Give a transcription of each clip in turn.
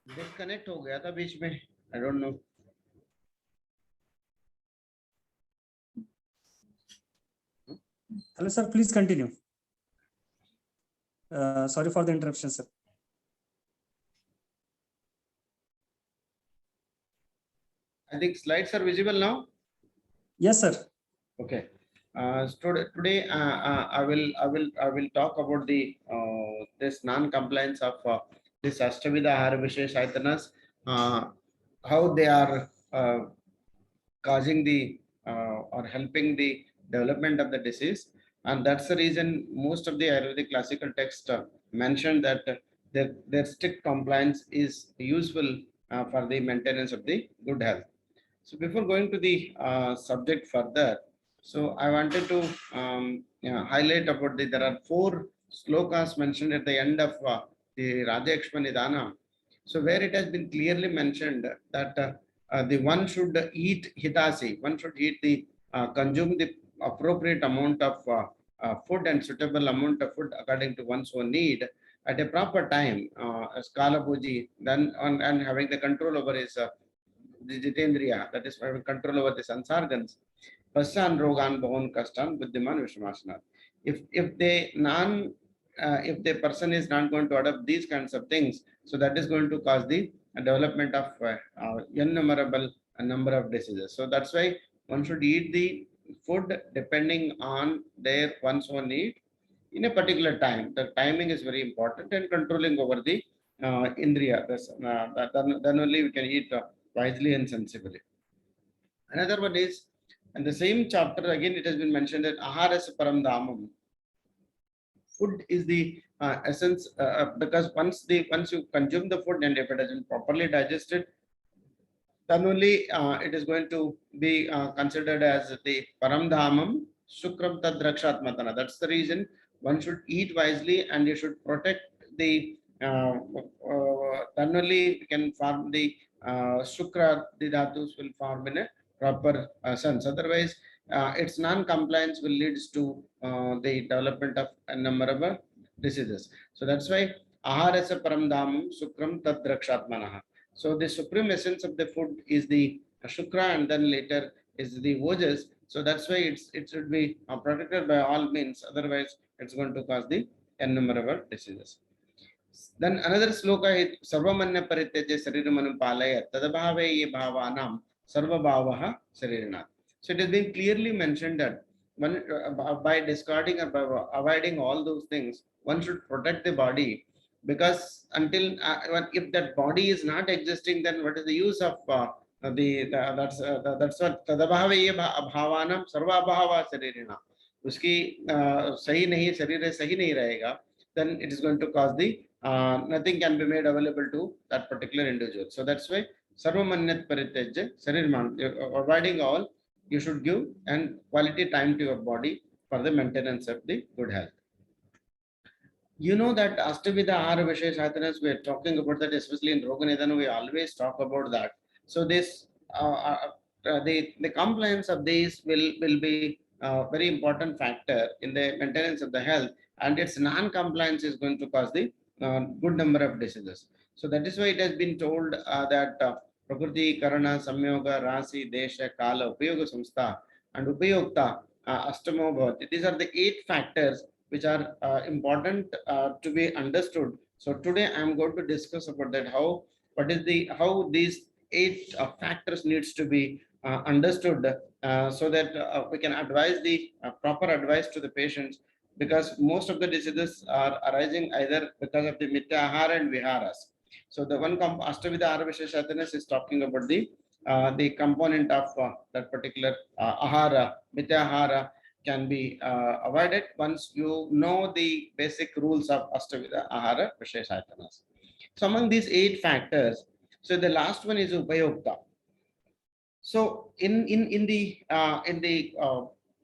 Disconnect हो गया था बीच में, I don't know. Hello, sir. Please continue. Sorry for the interruption, sir. I think slides are visible now. Yes, sir. Okay. Today I will talk about the this non-compliance of this Ashtavida Ahara Visheshaitanas, how they are causing the or helping the development of the disease, and that's the reason most of the Ayurvedic classical text mentioned that their strict compliance is useful for the maintenance of the good health. So before going to the subject further, so I wanted to highlight about there are 4 slokas mentioned at the end of the Rajakshma Nidana. So where it has been clearly mentioned that the one should eat hitasi, one should eat the consume the appropriate amount of food and suitable amount of food according to one's own need at a proper time, as Kala Puji, then on and having the control over his the Jitendriya, that is having control over the sense organs. Pasyan rogan bhavan kastan buddhiman vishmasana. If they non if the person is not going to adopt these kinds of things, so that is going to cause the development of innumerable number of diseases. So that's why one should eat the food depending on their one's own need in a particular time. The timing is very important, and controlling over the indriya. Then only we can eat wisely and sensibly. Another one is, in the same chapter, again it has been mentioned that aharas param dhamam. Food is the essence, because once you consume the food and if it has been properly digested, then only it is going to be considered as the param dhamam shukram tad rakshatmatana. That's the reason one should eat wisely and you should protect the then only you can form the shukra, the dhatus will form in a proper sense. Otherwise, its non-compliance will lead to the development of a number of diseases. So that's why aharasa param dhamam shukram tad rakshatmanaha. So the supreme essence of the food is the shukra, and then later is the ojas. So that's why it should be protected by all means. Otherwise, it's going to cause the innumerable diseases. Then another sloka is Sarvamanya Parityaja Sariramanu Palaya Tadabhave Ye Bhavanam Sarva Bhavaha Sarirana. So it has been clearly mentioned that one by discarding or by avoiding all those things, one should protect the body, because until if that body is not existing, then what is the use of that's what Tadabhave Ye Bhavanam Sarva Bhava Sarirana. उसकी सही नहीं शरीर सही नहीं रहेगा, then it is going to cause the nothing can be made available to that particular individual. So that's why sarvamanyat parityajya sarirman, avoiding all, you should give and quality time to your body for the maintenance of the good health. You know that Ashtavida Ahara Visheshatanas, we are talking about that, especially in Roganidana, we always talk about that. So this the compliance of these will be a very important factor in the maintenance of the health, and its non-compliance is going to cause the good number of diseases. So that is why it has been told that Prakriti, Karana, Samyoga, Rasi, Desha, Kala, Upayoga Samstha, and Upayokta, Astamo Bhavati. These are the 8 factors which are important to be understood. So today I am going to discuss about that, how these 8 factors needs to be understood, so that we can advise the proper advice to the patients, because most of the diseases are arising either because of the mithya ahara and viharas. So the one Ashtavida Ahara Visheshatanas is talking about the component of that particular ahara, mithya ahara can be avoided once you know the basic rules of Ashtavida Ahara Visheshatanas. So among these 8 factors, so the last one is Upayokta. So in the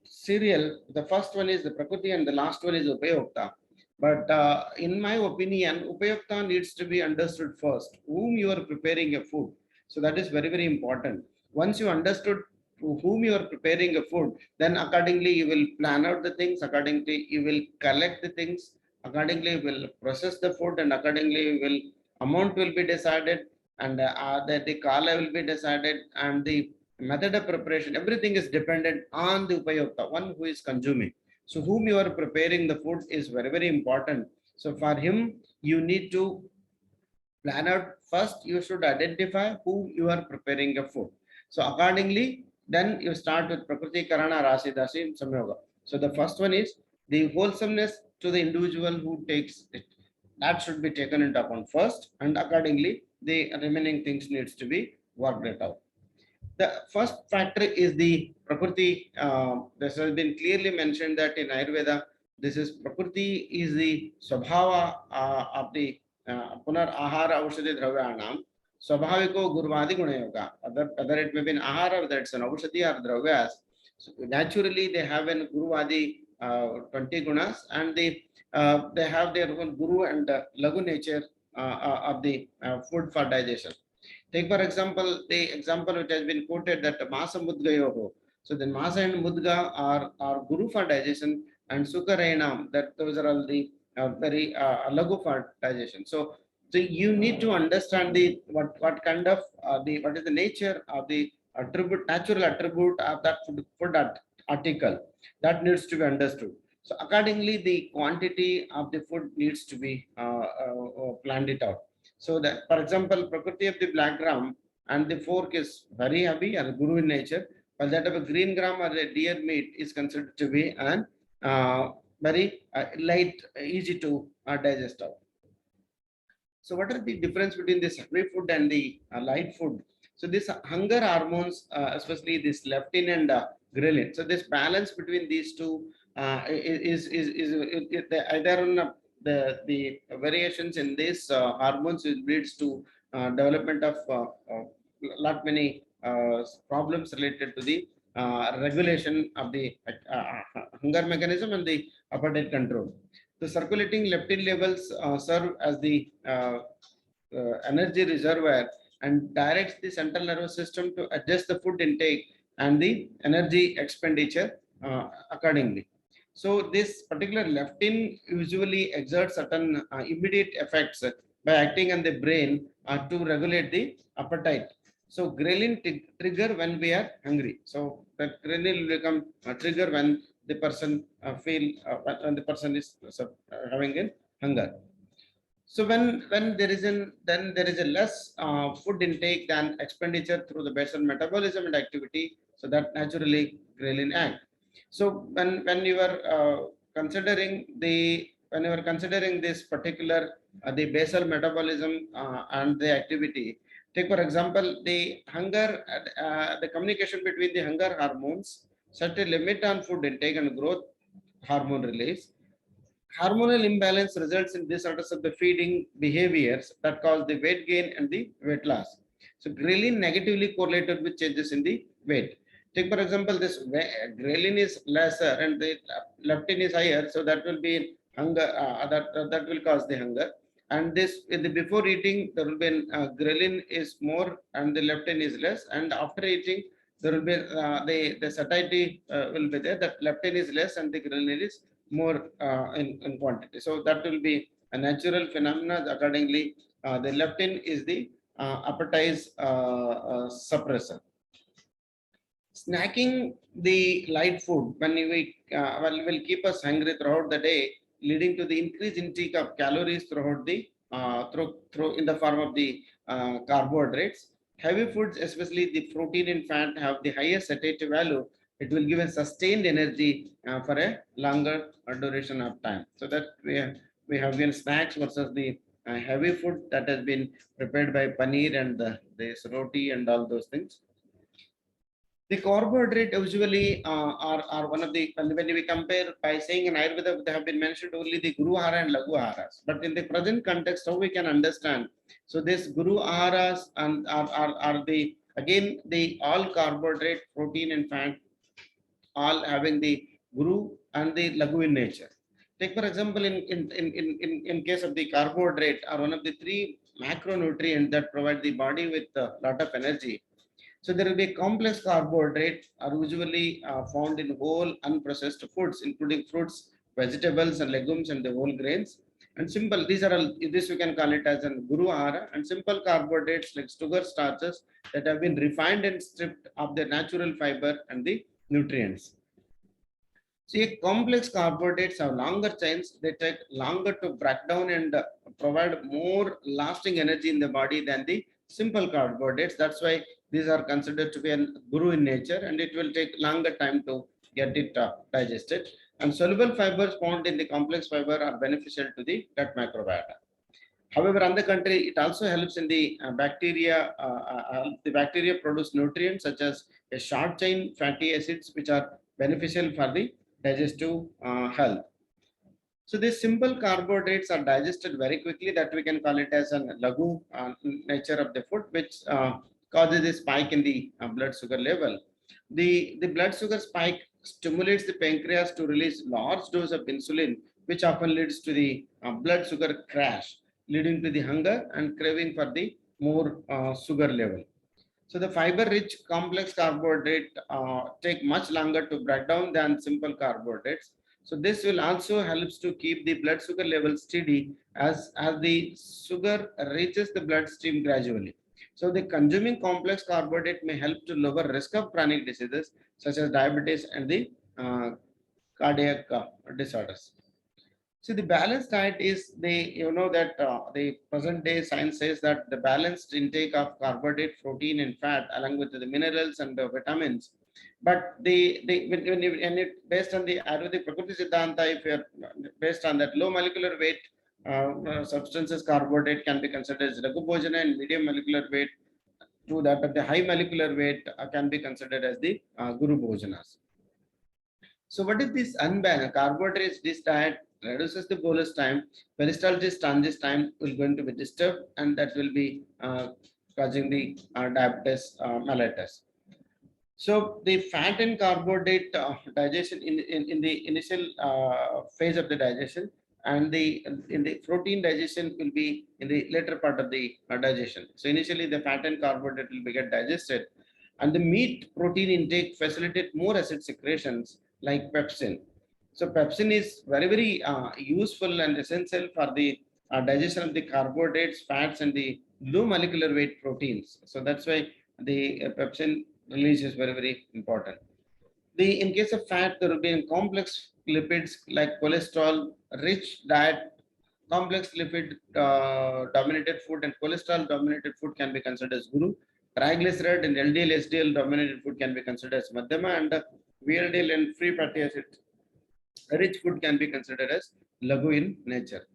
serial, the first one is the Prakriti and the last one is Upayokta. But in my opinion, Upayokta needs to be understood first, whom you are preparing a food. So that is very, very important. Once you understood to whom you are preparing a food, then accordingly you will plan out the things, accordingly you will collect the things, accordingly you will process the food, and accordingly you will amount will be decided, and the kala will be decided, and the method of preparation, everything is dependent on the upayokta, one who is consuming. So whom you are preparing the food is very, very important. So for him, you need to plan out. First you should identify who you are preparing a food. So accordingly, then you start with prakriti karana rasi dasi samyoga. So the first one is the wholesomeness to the individual who takes it, that should be taken into account first, and accordingly the remaining things needs to be worked it out. The first factor is the Prakriti. This has been clearly mentioned that in Ayurveda, this is Prakriti is the Swabhava of the Punar Ahara Aushadhi Dravyanam. Swabhaviko Gurvadi Gunayoga. Whether it may be an Ahara, whether it's an Aushadhi or Dravyas. So naturally, they have an Guruvadi 20 gunas, and they have their own Guru and Lagu nature of the food for digestion. Take for example, the example which has been quoted that Masa Mudgayoho. So then Masa and Mudga are Guru for digestion, and Sukha Rainam, that those are all the very Lagu for digestion. So you need to understand the what kind of what is the nature of the attribute, natural attribute of that food article, that needs to be understood. So accordingly, the quantity of the food needs to be planned it out. So that, for example, Prakriti of the black gram and the fork is very heavy or guru in nature, while that of a green gram or a deer meat is considered to be an very light, easy to digest out. So what are the difference between this heavy food and the light food? So this hunger hormones, especially this leptin and ghrelin. So this balance between these two is either on the variations in these hormones leads to development of lot many problems related to the regulation of the hunger mechanism and the appetite control. The circulating leptin levels serve as the energy reservoir and directs the central nervous system to adjust the food intake and the energy expenditure accordingly. So this particular leptin usually exerts certain immediate effects by acting on the brain to regulate the appetite. So ghrelin trigger when we are hungry. So that ghrelin will become a trigger when the person when the person is having a hunger. So when there is then there is a less food intake than expenditure through the basal metabolism and activity. So that naturally ghrelin act. So when you are considering the when you are considering this particular the basal metabolism and the activity, take for example the hunger, the communication between the hunger hormones set a limit on food intake and growth hormone release. Hormonal imbalance results in disorders of the feeding behaviors that cause the weight gain and the weight loss. So ghrelin negatively correlated with changes in the weight. Take for example, this ghrelin is lesser and the leptin is higher, so that will be hunger. That will cause the hunger. And this before eating, there will be ghrelin is more and the leptin is less. And after eating, there will be the satiety will be there. That leptin is less and the ghrelin is more in quantity. So that will be a natural phenomena. Accordingly, the leptin is the appetite suppressor. Snacking the light food when we will keep us hungry throughout the day, leading to the increased intake of calories throughout the through in the form of the carbohydrates. Heavy foods, especially the protein and fat, have the highest satiety value. It will give a sustained energy for a longer duration of time. So that we have been snacks versus the heavy food that has been prepared by paneer and this roti and all those things. The carbohydrate usually are one of the, when we compare by saying in Ayurveda, they have been mentioned only the Guru Ahara and Lagu Aharas. But in the present context, how we can understand? So this Guru Aharas and are the, again, the all carbohydrate, protein and fat, all having the Guru and the Lagu in nature. Take for example, in case of the carbohydrate are one of the three macronutrients that provide the body with a lot of energy. So there will be complex carbohydrate are usually found in whole unprocessed foods, including fruits, vegetables, and legumes, and the whole grains. And simple, these are all, this we can call it as an guru ahara, and simple carbohydrates like sugar, starches that have been refined and stripped of their natural fiber and the nutrients. See, complex carbohydrates have longer chains. They take longer to break down and provide more lasting energy in the body than the simple carbohydrates. That's why these are considered to be a guru in nature, and it will take longer time to get it digested. And soluble fibers found in the complex fiber are beneficial to the gut microbiota. However, on the contrary, it also helps in the bacteria. The bacteria produce nutrients such as a short chain fatty acids, which are beneficial for the digestive health. So these simple carbohydrates are digested very quickly, that we can call it as an lagu nature of the food, which causes a spike in the blood sugar level. The blood sugar spike stimulates the pancreas to release large dose of insulin, which often leads to the blood sugar crash, leading to the hunger and craving for the more sugar level. So the fiber-rich complex carbohydrate take much longer to break down than simple carbohydrates. So this will also helps to keep the blood sugar level steady as the sugar reaches the bloodstream gradually. So the consuming complex carbohydrate may help to lower risk of chronic diseases such as diabetes and the cardiac disorders. See, the balanced diet is the present day science says that the balanced intake of carbohydrate, protein, and fat, along with the minerals and the vitamins. But when it based on the Ayurvedic Prakriti Siddhanta, if you're based on that low molecular weight substances, carbohydrate can be considered as Ragu Bhojana, and medium molecular weight to that of the high molecular weight can be considered as the Guru Bhojanas. So what is this unbalanced carbohydrates? This diet reduces the bolus time, peristalsis transit time will going to be disturbed, and that will be causing the diabetes mellitus. So the fat and carbohydrate digestion in the initial phase of the digestion, and in the protein digestion will be in the later part of the digestion. So initially the fat and carbohydrate will be get digested, and the meat protein intake facilitate more acid secretions like pepsin. So pepsin is very useful and essential for the digestion of the carbohydrates, fats, and the low molecular weight proteins. So that's why the pepsin release is very important. In case of fat, there will be complex lipids like cholesterol. Rich diet, complex lipid dominated food and cholesterol dominated food can be considered as guru. Triglyceride and LDL, SDL dominated food can be considered as madhyama, and VLDL and free fatty acid rich food can be considered as lagu in nature.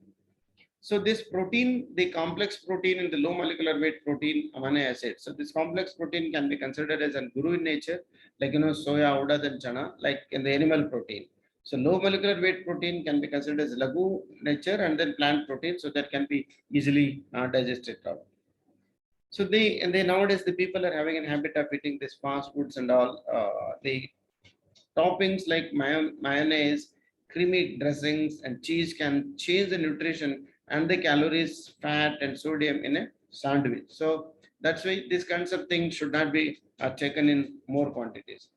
So this protein, the complex protein and the low molecular weight protein amino acid. So this complex protein can be considered as a guru in nature, like soya, udad, and chana, like in the animal protein. So low molecular weight protein can be considered as lagu nature, and then plant protein, so that can be easily digested out. So nowadays the people are having a habit of eating this fast foods and all. The toppings like mayonnaise, creamy dressings, and cheese can change the nutrition and the calories, fat, and sodium in a sandwich. So that's why these kinds of things should not be taken in more quantities.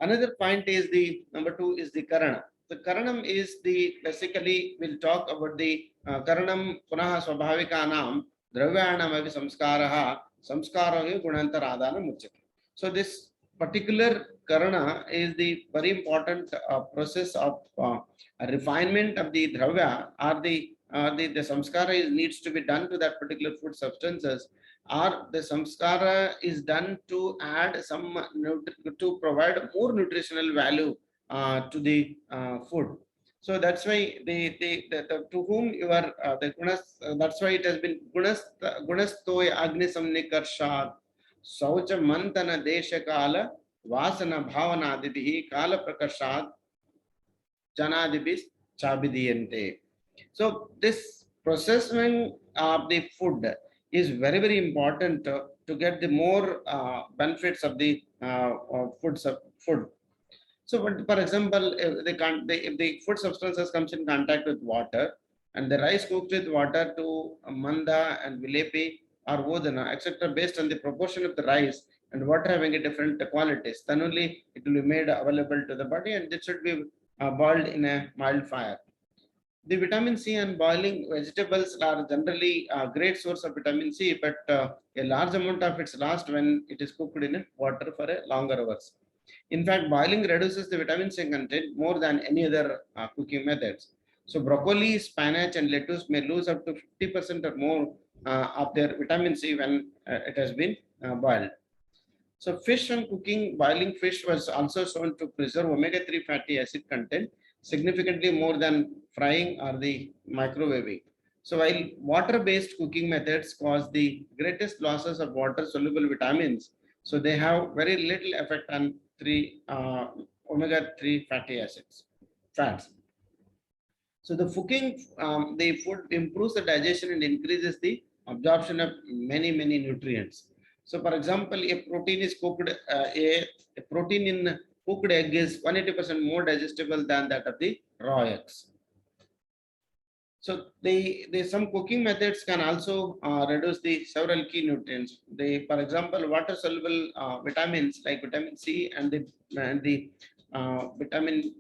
Another point is the number 2 is the karana. The karanam is the basically we'll talk about the karanam punaha swabhavikanam dravyanam avi samskaraha samskarahi gunantaradana muchyate. So this particular karana is the very important process of refinement of the dravya, or the samskara needs to be done to that particular food substances, or the samskara is done to add some to provide more nutritional value to the food. So that's why the to whom you are the gunas, that's why it has been gunastoy agni samnikarshat saucha mantana desha kala vasana bhavana adibhi kala prakashat janadibis chabidiyante. So this processing of the food is very important to get the more benefits of the food. So, for example, if the food substances comes in contact with water, and the rice cooked with water to manda and vilepi or vodana, etc., based on the proportion of the rice and water having a different qualities, then only it will be made available to the body, and it should be boiled in a mild fire. The vitamin C and boiling vegetables are generally a great source of vitamin C, but a large amount of it's lost when it is cooked in water for a longer hours. In fact, boiling reduces the vitamin C content more than any other cooking methods. So broccoli, spinach, and lettuce may lose up to 50% or more of their vitamin C when it has been boiled. So fish and cooking, boiling fish was also shown to preserve omega-3 fatty acid content significantly more than frying or the microwaving. So while water-based cooking methods cause the greatest losses of water-soluble vitamins, so they have very little effect on omega-3 fatty acids, fats. So the cooking, the food improves the digestion and increases the absorption of many nutrients. So, for example, a protein is cooked, a protein in cooked egg is 180% more digestible than that of the raw eggs. So, some cooking methods can also reduce the several key nutrients. For example, water-soluble vitamins like vitamin C and the vitamin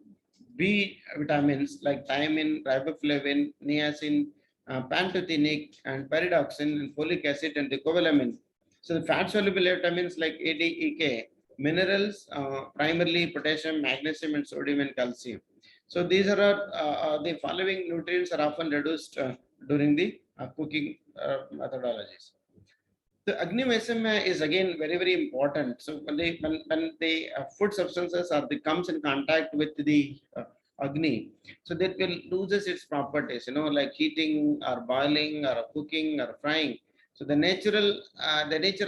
B vitamins like thiamine, riboflavin, niacin, pantothenic, and pyridoxine, and folic acid, and the cobalamin. So the fat-soluble vitamins like A, D, E, K, minerals, primarily potassium, magnesium, and sodium and calcium. So these are the following nutrients are often reduced during the cooking methodologies. The Agni Vaisama is again very important. So when the food substances or the comes in contact with the Agni, so that will loses its properties. Like heating or boiling or cooking or frying. So the nature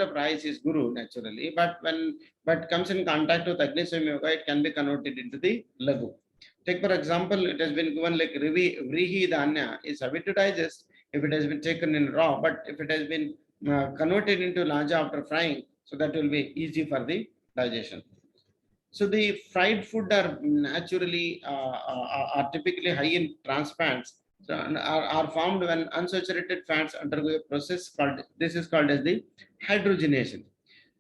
of rice is Guru naturally, but comes in contact with Agni Yoga, it can be converted into the Lagu. Take for example, it has been given like Vrihi Dhanya is habit to digest if it has been taken in raw, but if it has been converted into laja after frying, so that will be easy for the digestion. So the fried food are naturally are typically high in trans fats, so, are formed when unsaturated fats undergo a process called as the hydrogenation.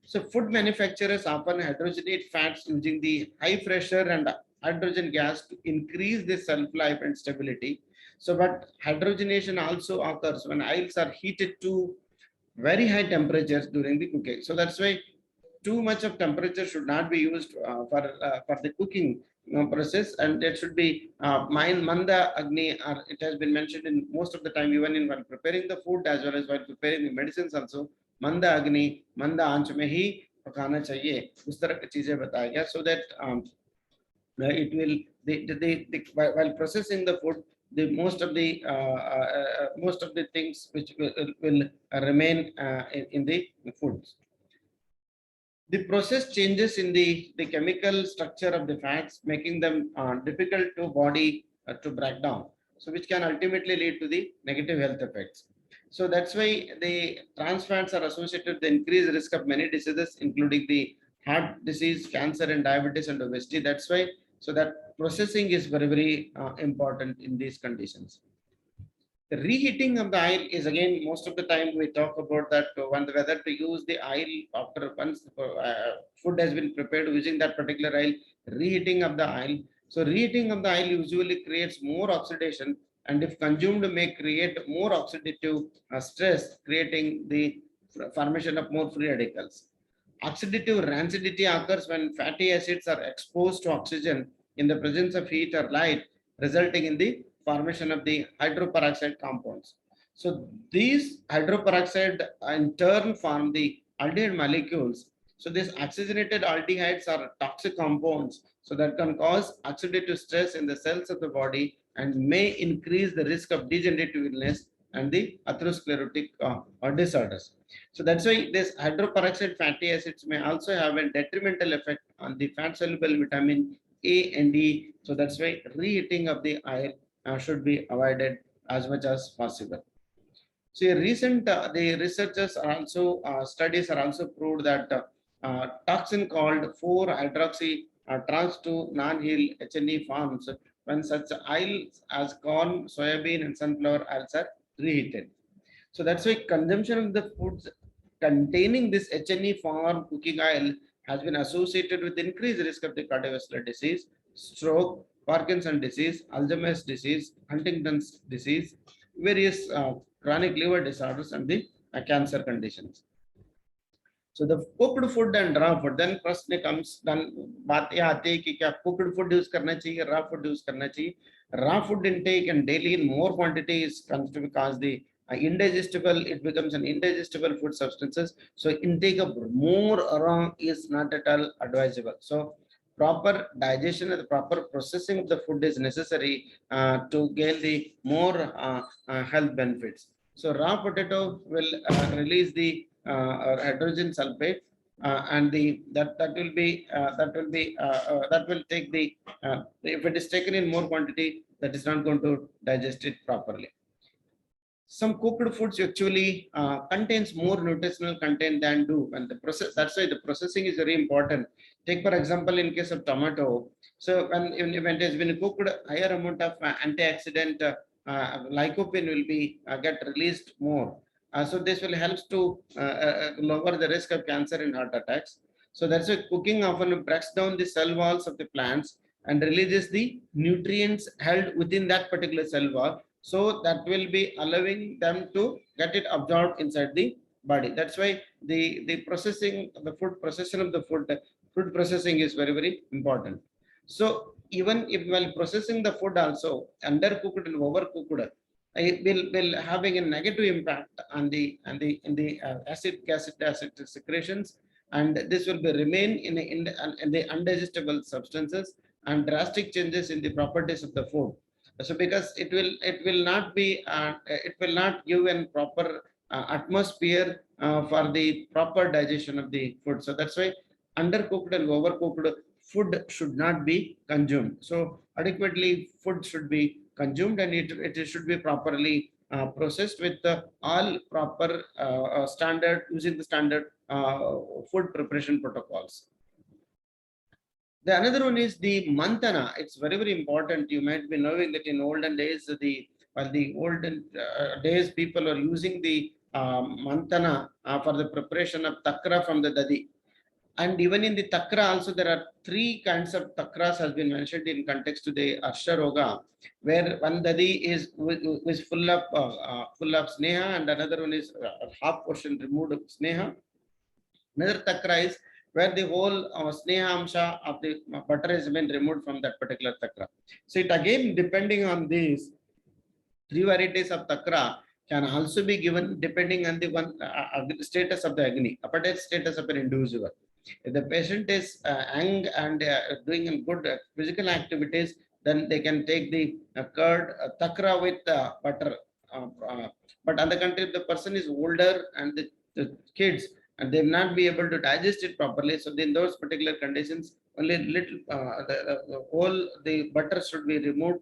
So food manufacturers often hydrogenate fats using the high pressure and hydrogen gas to increase the shelf life and stability. So, but hydrogenation also occurs when oils are heated to very high temperatures during the cooking. So that's why too much of temperature should not be used for the cooking process, and it should be manda agni, or it has been mentioned in most of the time, even in while preparing the food as well as while preparing the medicines also. Manda agni, manda आंच में ही पकाना चाहिए, उस तरह की चीजें बताया गया, so that it will while processing the food, the most of the things which will remain in the foods. The process changes in the chemical structure of the fats, making them difficult to body to break down. So which can ultimately lead to the negative health effects. So that's why the trans fats are associated with the increased risk of many diseases, including the heart disease, cancer, and diabetes and obesity. That's why, so that processing is very important in these conditions. The reheating of the oil is again, most of the time we talk about that whether to use the oil after once food has been prepared using that particular oil, reheating of the oil. So reheating of the oil usually creates more oxidation, and if consumed may create more oxidative stress, creating the formation of more free radicals. Oxidative rancidity occurs when fatty acids are exposed to oxygen in the presence of heat or light, resulting in the formation of the hydroperoxide compounds. So these hydroperoxide in turn form the aldehyde molecules. So these oxygenated aldehydes are toxic compounds, so that can cause oxidative stress in the cells of the body and may increase the risk of degenerative illness and the atherosclerotic disorders. So that's why this hydroperoxide fatty acids may also have a detrimental effect on the fat soluble vitamin A and D. So that's why reheating of the oil should be avoided as much as possible. So a recent the researchers are also studies are also proved that toxin called 4-hydroxy trans 2 non-heel HNE forms when such oils as corn, soybean, and sunflower oils are reheated. So that's why consumption of the foods containing this HNE form cooking oil has been associated with increased risk of the cardiovascular disease, stroke, Parkinson's disease, Alzheimer's disease, Huntington's disease, various chronic liver disorders, and the cancer conditions. So the cooked food and raw food, then question comes, then बात ये आती है कि क्या cooked food use करना चाहिए, raw food use करना चाहिए. Raw food intake and daily in more quantity is considered because the indigestible, it becomes an indigestible food substances. So intake of more raw is not at all advisable. So proper digestion and the proper processing of the food is necessary to gain the more health benefits. So raw potato will release the hydrogen sulfate, and that will take the if it is taken in more quantity, that is not going to digest it properly. Some cooked foods actually contains more nutritional content than do, and the process, that's why the processing is very important. Take for example, in case of tomato, so when it has been cooked, higher amount of antioxidant lycopene will be get released more. So this will help to lower the risk of cancer and heart attacks. So that's why cooking often breaks down the cell walls of the plants and releases the nutrients held within that particular cell wall. So that will be allowing them to get it absorbed inside the body. That's why the processing, the food processing of the food processing is very, very important. So even if while processing the food also, undercooked and overcooked, it will having a negative impact on the acid secretions, and this will be remain in the undigestible substances and drastic changes in the properties of the food. So because it will not be it will not give a proper atmosphere for the proper digestion of the food. So that's why undercooked and overcooked food should not be consumed. So adequately food should be consumed, and it should be properly processed with all proper standard, using the standard food preparation protocols. The another one is the mantana. It's very, very important. You might be knowing that in olden days, the olden days people are using the mantana for the preparation of takra from the dadi. And even in the takra also, there are three kinds of takras has been mentioned in context to the Arsha Roga, where one dadi is full of sneha, and another one is half portion removed of sneha. Another takra is where the whole sneha amsha of the butter has been removed from that particular takra. So it again, depending on these three varieties of takra, can also be given depending on the one status of the agni, appetite status of an individual. If the patient is young and doing good physical activities, then they can take the curd takra with butter. But on the contrary, if the person is older and the kids, and they will not be able to digest it properly, so in those particular conditions, only little the whole the butter should be removed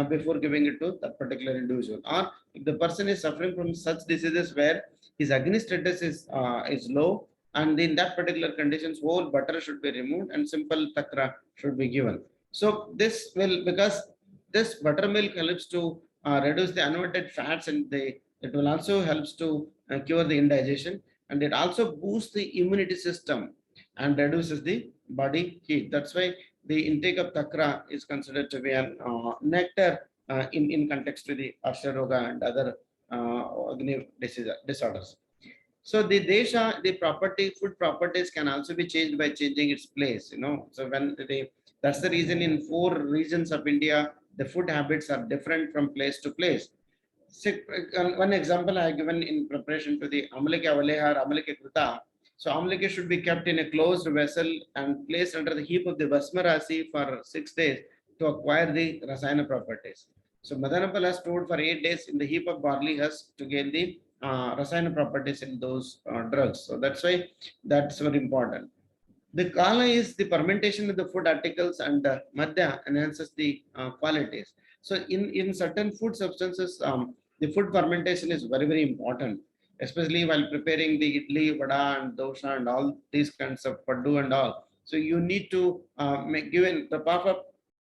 before giving it to that particular individual. Or if the person is suffering from such diseases where his agni status is low, and in that particular conditions, whole butter should be removed and simple takra should be given. So this will, because this buttermilk helps to reduce the unwanted fats, and it will also helps to cure the indigestion, and it also boosts the immunity system and reduces the body heat. That's why the intake of takra is considered to be a nectar in context to the Asharoga and other agni disorders. So the desha, the food properties can also be changed by changing its place. So that's the reason in 4 regions of India, the food habits are different from place to place. So, one example I have given in preparation to the Amalika Valeha or Amalika Kruta. So Amalika should be kept in a closed vessel and placed under the heap of the Vasmarasi for 6 days to acquire the Rasayana properties. So Madanapal has stored for 8 days in the heap of barley husk to gain the Rasayana properties in those drugs. So that's why that's very important. The kala is the fermentation of the food articles, and madhya enhances the qualities. So in certain food substances, the food fermentation is very, very important, especially while preparing the idli, vada, and dosha, and all these kinds of paddu and all. So you need to given the path of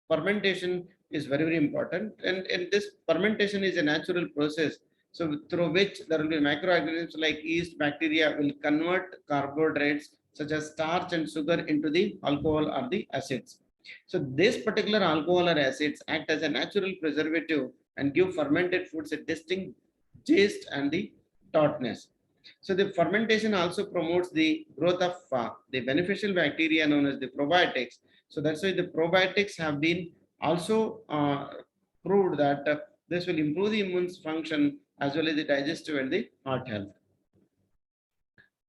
fermentation is very, very important, and this fermentation is a natural process. So through which there will be microorganisms like yeast, bacteria will convert carbohydrates such as starch and sugar into the alcohol or the acids. So this particular alcohol or acids act as a natural preservative and give fermented foods a distinct taste and the tartness. So the fermentation also promotes the growth of the beneficial bacteria known as the probiotics. So that's why the probiotics have been also proved that this will improve the immune function as well as the digestive and the heart health.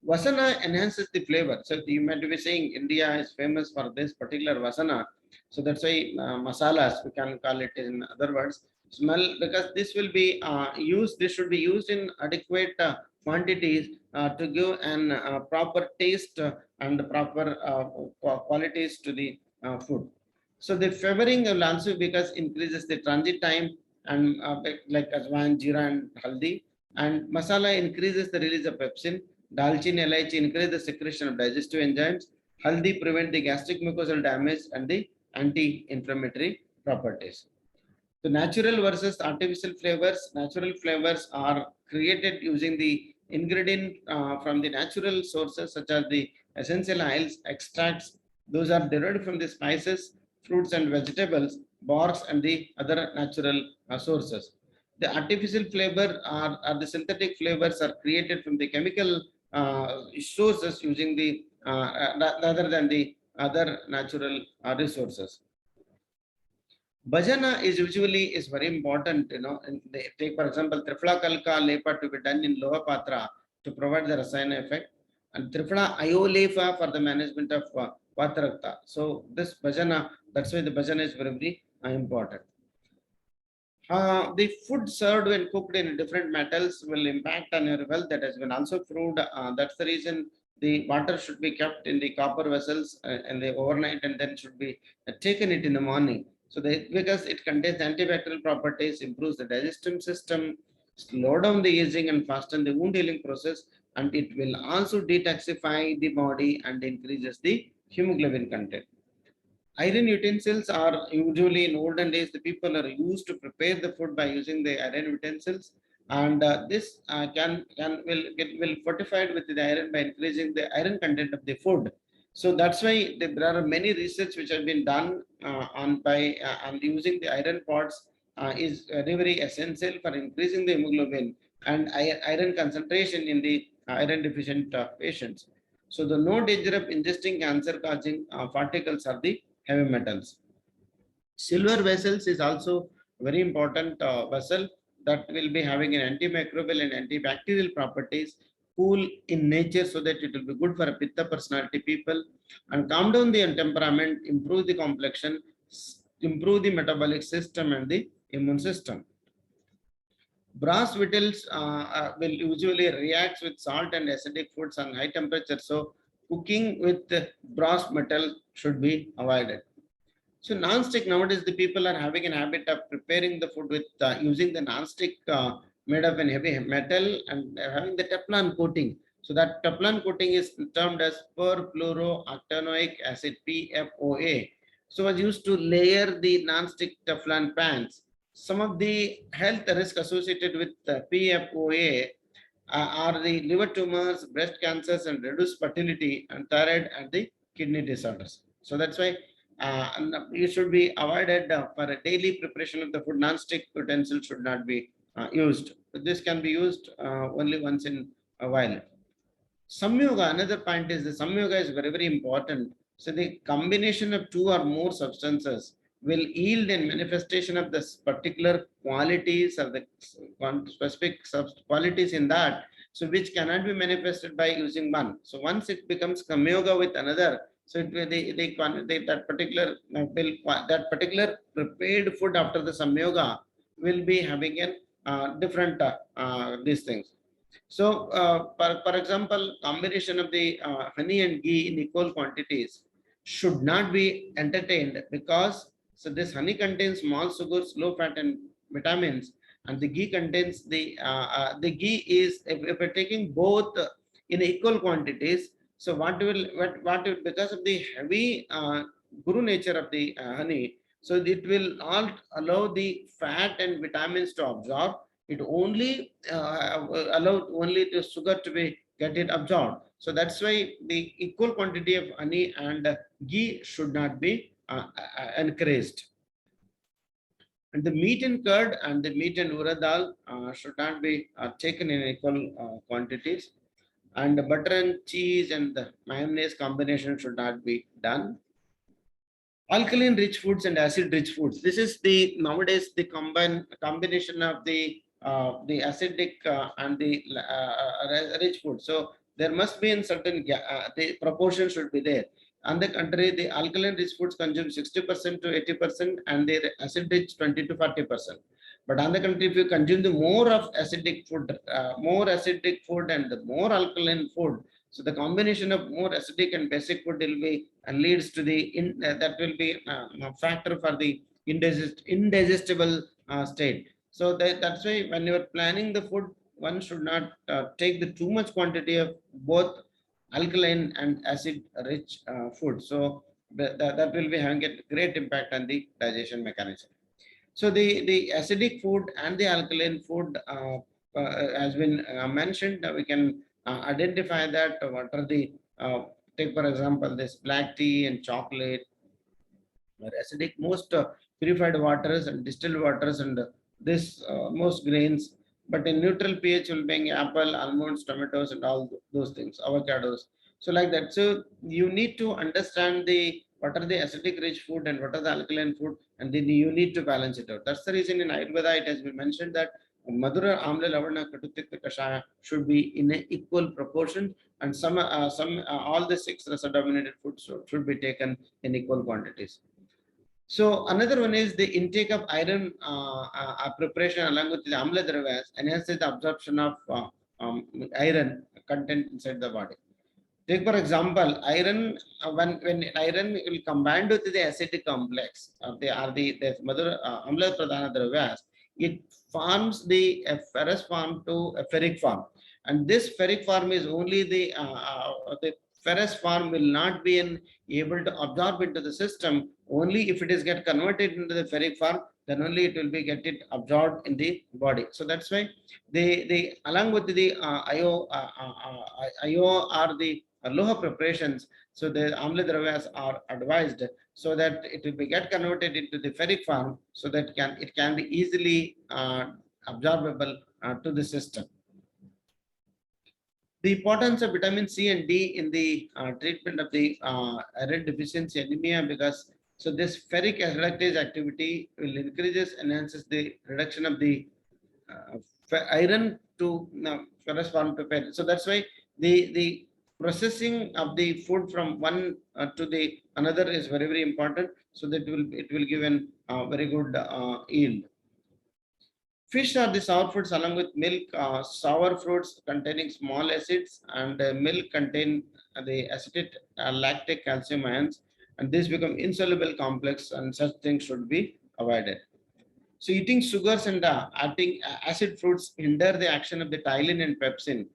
Vasana enhances the flavor. So you might be saying India is famous for this particular vasana. So that's why masalas, we can call it in other words, smell, because this will be used, this should be used in adequate quantities to give an proper taste and proper qualities to the food. So the flavoring will also because increases the transit time and like ajwain, jeera and haldi, and masala increases the release of pepsin. Dalchini, elaichi increase the secretion of digestive enzymes. Haldi prevent the gastric mucosal damage and the anti-inflammatory properties. The natural versus artificial flavors. Natural flavors are created using the ingredient from the natural sources such as the essential oils, extracts. Those are derived from the spices, fruits and vegetables, barks and the other natural sources. The artificial flavor are the synthetic flavors are created from the chemical sources using the rather than the other natural resources. Bhajana is usually is very important, and they take for example Trifla Kalka Lepa to be done in Loha Patra to provide the Rasayana effect, and Trifla Ayolefa for the management of Vatrakta. So this Bhajana, that's why the Bhajana is very, very important. The food served when cooked in different metals will impact on your health. That has been also proved. That's the reason the water should be kept in the copper vessels and the overnight, and then should be taken it in the morning. So because it contains antibacterial properties, improves the digestive system, slow down the aging and fasten the wound healing process, and it will also detoxify the body and increases the hemoglobin content. Iron utensils are usually in olden days, the people are used to prepare the food by using the iron utensils, and this will fortified with the iron by increasing the iron content of the food. So that's why there are many research which have been done on by and using the iron pots is very, very essential for increasing the hemoglobin and iron concentration in the iron deficient patients. So the no danger of ingesting cancer causing particles are the heavy metals. Silver vessels is also very important vessel that will be having an antimicrobial and antibacterial properties, cool in nature so that it will be good for a pitta personality people, and calm down the temperament, improve the complexion, improve the metabolic system and the immune system. Brass vessels will usually react with salt and acidic foods on high temperature. So cooking with brass metal should be avoided. So non-stick, nowadays the people are having an habit of preparing the food with using the non-stick made of an heavy metal and having the Teflon coating. So that Teflon coating is termed as perfluorooctanoic acid PFOA. So was used to layer the non-stick Teflon pans. Some of the health risks associated with PFOA are the liver tumors, breast cancers, and reduced fertility, and thyroid and the kidney disorders. So that's why you should be avoided for a daily preparation of the food. Non-stick utensils should not be used. This can be used only once in a while. Samyoga, another point is the Samyoga is very, very important. So the combination of two or more substances will yield a manifestation of this particular qualities or the specific qualities in that, so which cannot be manifested by using one. So once it becomes Samyoga with another, so it will that particular that particular prepared food after the Samyoga will be having a different these things. So, for example, combination of the honey and ghee in equal quantities should not be entertained because so this honey contains small sugars, low fat, and vitamins, and the ghee contains the ghee is if we're taking both in equal quantities. So what will because of the heavy guru nature of the honey, so it will not allow the fat and vitamins to absorb. It only allow only the sugar to be get it absorbed. So that's why the equal quantity of honey and ghee should not be encouraged. And the meat and curd and the meat and urad dal should not be taken in equal quantities. And the butter and cheese and the mayonnaise combination should not be done. Alkaline rich foods and acid rich foods. This is the nowadays the combination of the acidic and the rich food. So there must be in certain the proportion should be there. On the contrary, the alkaline rich foods consume 60% to 80% and the acid rich 20 to 40%. But on the contrary, if you consume the more of acidic food, and the more alkaline food, so the combination of more acidic and basic food will be leads to the that will be a factor for the indigestible state. So that's why when you are planning the food, one should not take the too much quantity of both alkaline and acid rich food. So that will be having a great impact on the digestion mechanism. So the acidic food and the alkaline food has been mentioned. We can identify that what are the take for example this black tea and chocolate or acidic, most purified waters and distilled waters and this most grains, but in neutral pH will be apple, almonds, tomatoes and all those things, avocados. So like that. So you need to understand the what are the acidic rich food and what are the alkaline food, and then you need to balance it out. That's the reason in Ayurveda it has been mentioned that Madhura, Amla, Lavana, Katutikta, Kashaya should be in an equal proportion, and some all the six rasa dominated foods should be taken in equal quantities. So another one is the intake of iron preparation along with the amla dravyas enhances the absorption of iron content inside the body. Take for example, iron when iron will combine with the acidic complex, they are the mother amla pradhana dravyas, it forms the ferrous form to a ferric form, and this ferric form is only the ferrous form will not be able to absorb into the system. Only if it is get converted into the ferric form, then only it will be get it absorbed in the body. So that's why they along with the IO or the Loha preparations, so the amla dravyas are advised so that it will be get converted into the ferric form, so that it can be easily absorbable to the system. The importance of vitamin C and D in the treatment of the iron deficiency anemia, because so this ferric reductase activity will enhances the reduction of the iron to ferrous form to ferric. So that's why the processing of the food from one to the another is very important, so that it will give an very good yield. Fish are the sour foods along with milk. Sour fruits containing small acids, and milk contain the acetate lactic calcium ions, and this become insoluble complex, and such things should be avoided. So eating sugars and adding acid fruits hinder the action of the ptyalin and pepsin,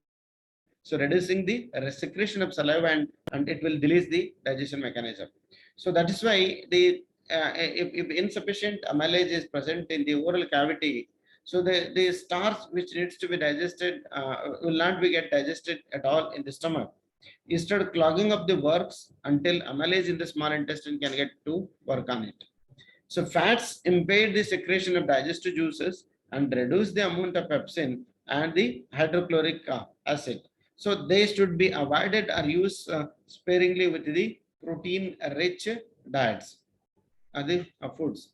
so reducing the secretion of saliva, and it will delay the digestion mechanism. So that is why the if insufficient amylase is present in the oral cavity, so the starch which needs to be digested will not be get digested at all in the stomach. Instead, clogging up the works until amylase in the small intestine can get to work on it. So fats impede the secretion of digestive juices and reduce the amount of pepsin and the hydrochloric acid. So they should be avoided or used sparingly with the protein-rich diets, the foods.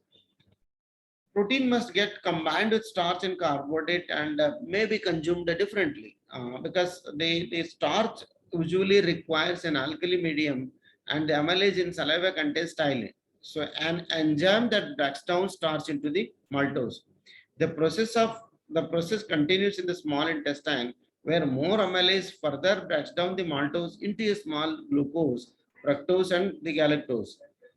Protein must get combined with starch and carbohydrate and may be consumed differently because the starch usually requires an alkali medium, and the amylase in saliva contains ptyalin. So an enzyme that breaks down starch into the maltose. The process continues in the small intestine, where more amylase further breaks down the maltose into a small glucose, fructose, and the galactose.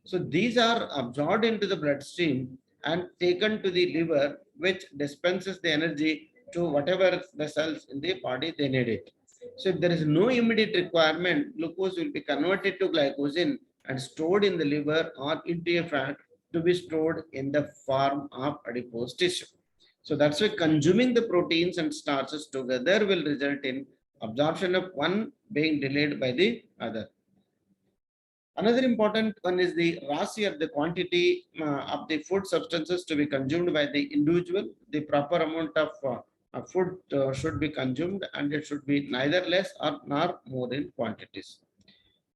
So these are absorbed into the bloodstream and taken to the liver, which dispenses the energy to whatever the cells in the body they need it. So if there is no immediate requirement, glucose will be converted to glycogen and stored in the liver or into a fat to be stored in the form of adipose tissue. So that's why consuming the proteins and starches together will result in absorption of one being delayed by the other. Another important one is the ratio, the quantity of the food substances to be consumed by the individual. The proper amount of food should be consumed, and it should be neither less or nor more in quantities.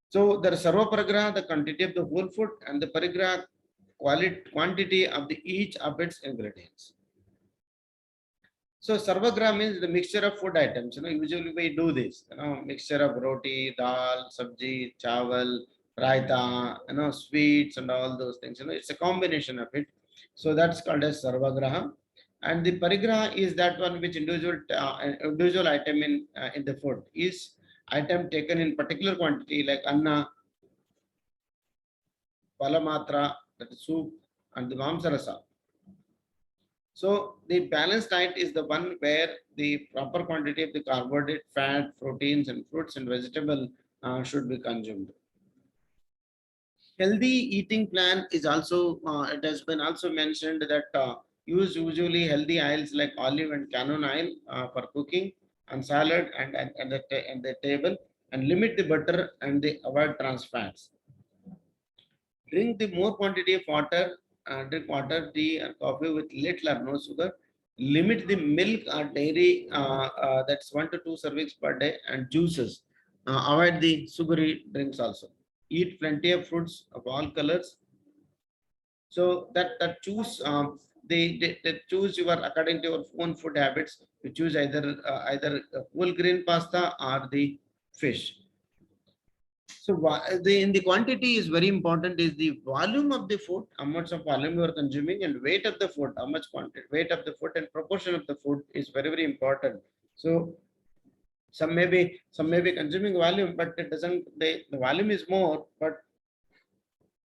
So the sarva paragraha, the quantity of the whole food, and the paragraha quantity of the each of its ingredients. So sarvagraha means the mixture of food items. Usually we do this. Mixture of roti, dal, sabji, chawal, raita, sweets and all those things. It's a combination of it. So that's called as sarvagraha. And the parigraha is that one which individual item in the food is item taken in particular quantity, like anna, palamatra, that is soup, and the mamsarasa. So the balanced diet is the one where the proper quantity of the carbohydrate, fat, proteins, and fruits and vegetable should be consumed. Healthy eating plan is also, it has been also mentioned that use usually healthy oils like olive and cannon oil for cooking and salad and the table, and limit the butter and the avoid trans fats. Drink the more quantity of water, drink water, tea, or coffee with little or no sugar. Limit the milk or dairy, that's 1 to 2 servings per day, and juices. Avoid the sugary drinks also. Eat plenty of fruits of all colors. So that choose they choose your according to your own food habits. You choose either whole grain pasta or the fish. So in the quantity is very important is the volume of the food, how much of volume you are consuming, and weight of the food, how much quantity, weight of the food and proportion of the food is very, very important. So some may be consuming volume, but it doesn't, the volume is more, but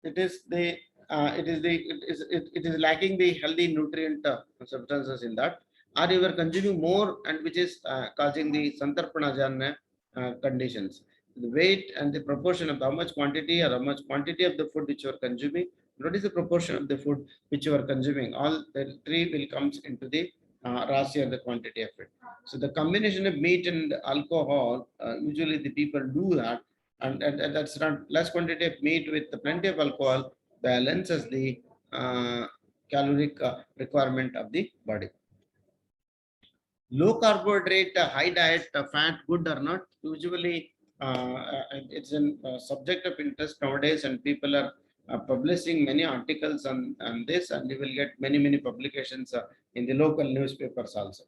it is the it is lacking the healthy nutrient substances in that, or you are consuming more and which is causing the santarpana conditions. The weight and the proportion of how much quantity or how much quantity of the food which you are consuming, what is the proportion of the food which you are consuming, all the three will comes into the ratio and the quantity of it. So the combination of meat and alcohol, usually the people do that, and that's not less quantity of meat with plenty of alcohol balances the caloric requirement of the body. Low carbohydrate, high diet, fat, good or not? Usually, it's a subject of interest nowadays, and people are publishing many articles on this, and you will get many publications in the local newspapers also.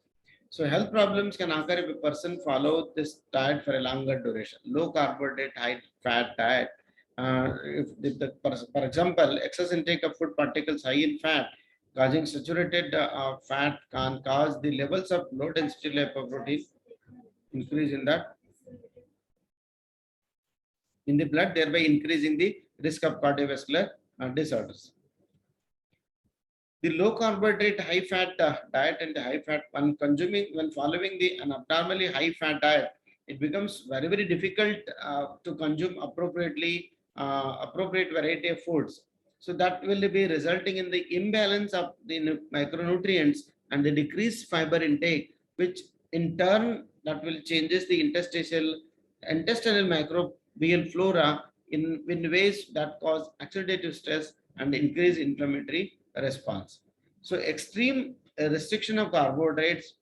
So health problems can occur if a person follow this diet for a longer duration. Low carbohydrate, high fat diet. For example, excess intake of food particles high in fat causing saturated fat can cause the levels of low density lipoprotein increase in the blood, thereby increasing the risk of cardiovascular disorders. The low carbohydrate, high fat diet and the high fat, when following an abnormally high fat diet, it becomes very difficult to consume appropriate variety of foods. So that will be resulting in the imbalance of the micronutrients and the decreased fiber intake, which in turn that will changes the intestinal microbial flora in ways that cause oxidative stress and increase inflammatory response. So extreme restriction of carbohydrates,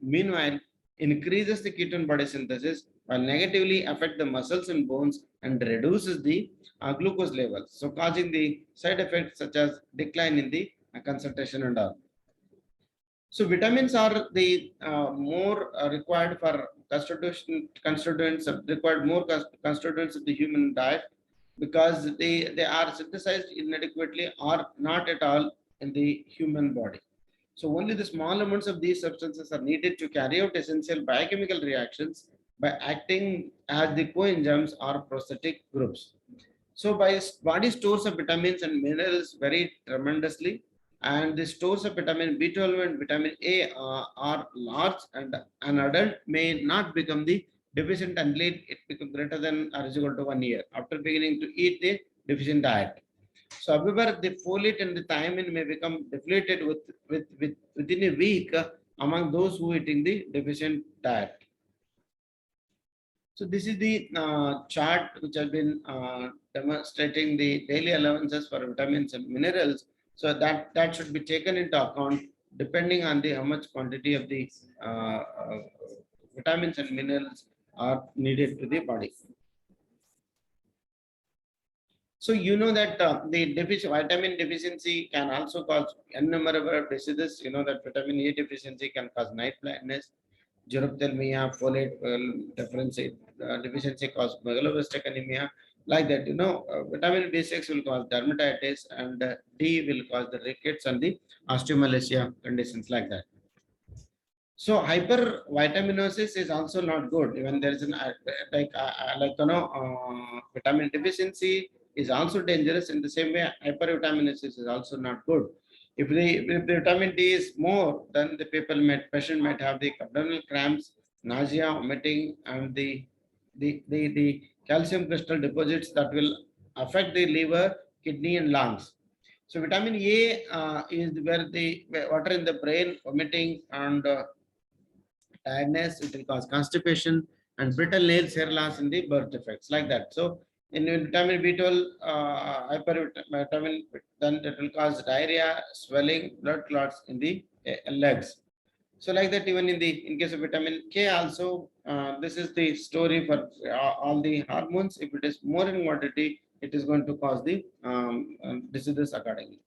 meanwhile, increases the ketone body synthesis while negatively affect the muscles and bones and reduces the glucose levels. So causing the side effects such as decline in the concentration and all. So vitamins are the more required for constituents required more constituents of the human diet, because they are synthesized inadequately or not at all in the human body. So only the small amounts of these substances are needed to carry out essential biochemical reactions by acting as the coenzymes or prosthetic groups. So body stores of vitamins and minerals vary tremendously, and the stores of vitamin B12 and vitamin A are large, and an adult may not become the deficient until it becomes greater than or is equal to 1 year after beginning to eat the deficient diet. So however, the folate and the thiamine may become depleted within a week among those who eating the deficient diet. So this is the chart which has been demonstrating the daily allowances for vitamins and minerals. So that should be taken into account depending on the how much quantity of the vitamins and minerals are needed to the body. So you know that the vitamin deficiency can also cause innumerable diseases. You know that vitamin A deficiency can cause night blindness, xerophthalmia, folate deficiency cause megaloblastic anemia. Like that, vitamin B6 will cause dermatitis, and D will cause the rickets and the osteomalacia conditions like that. So hypervitaminosis is also not good. Even there is an vitamin deficiency is also dangerous. In the same way, hypervitaminosis is also not good. If the vitamin D is more, then the patient might have the abdominal cramps, nausea, vomiting, and the calcium crystal deposits that will affect the liver, kidney, and lungs. So vitamin A is where the water in the brain, vomiting, and tiredness, it will cause constipation and brittle nails, hair loss in the birth defects, like that. So in vitamin B12, hypervitamin, then it will cause diarrhea, swelling, blood clots in the legs. So like that, even in case of vitamin K also, this is the story for all the hormones. If it is more in quantity, it is going to cause the diseases accordingly.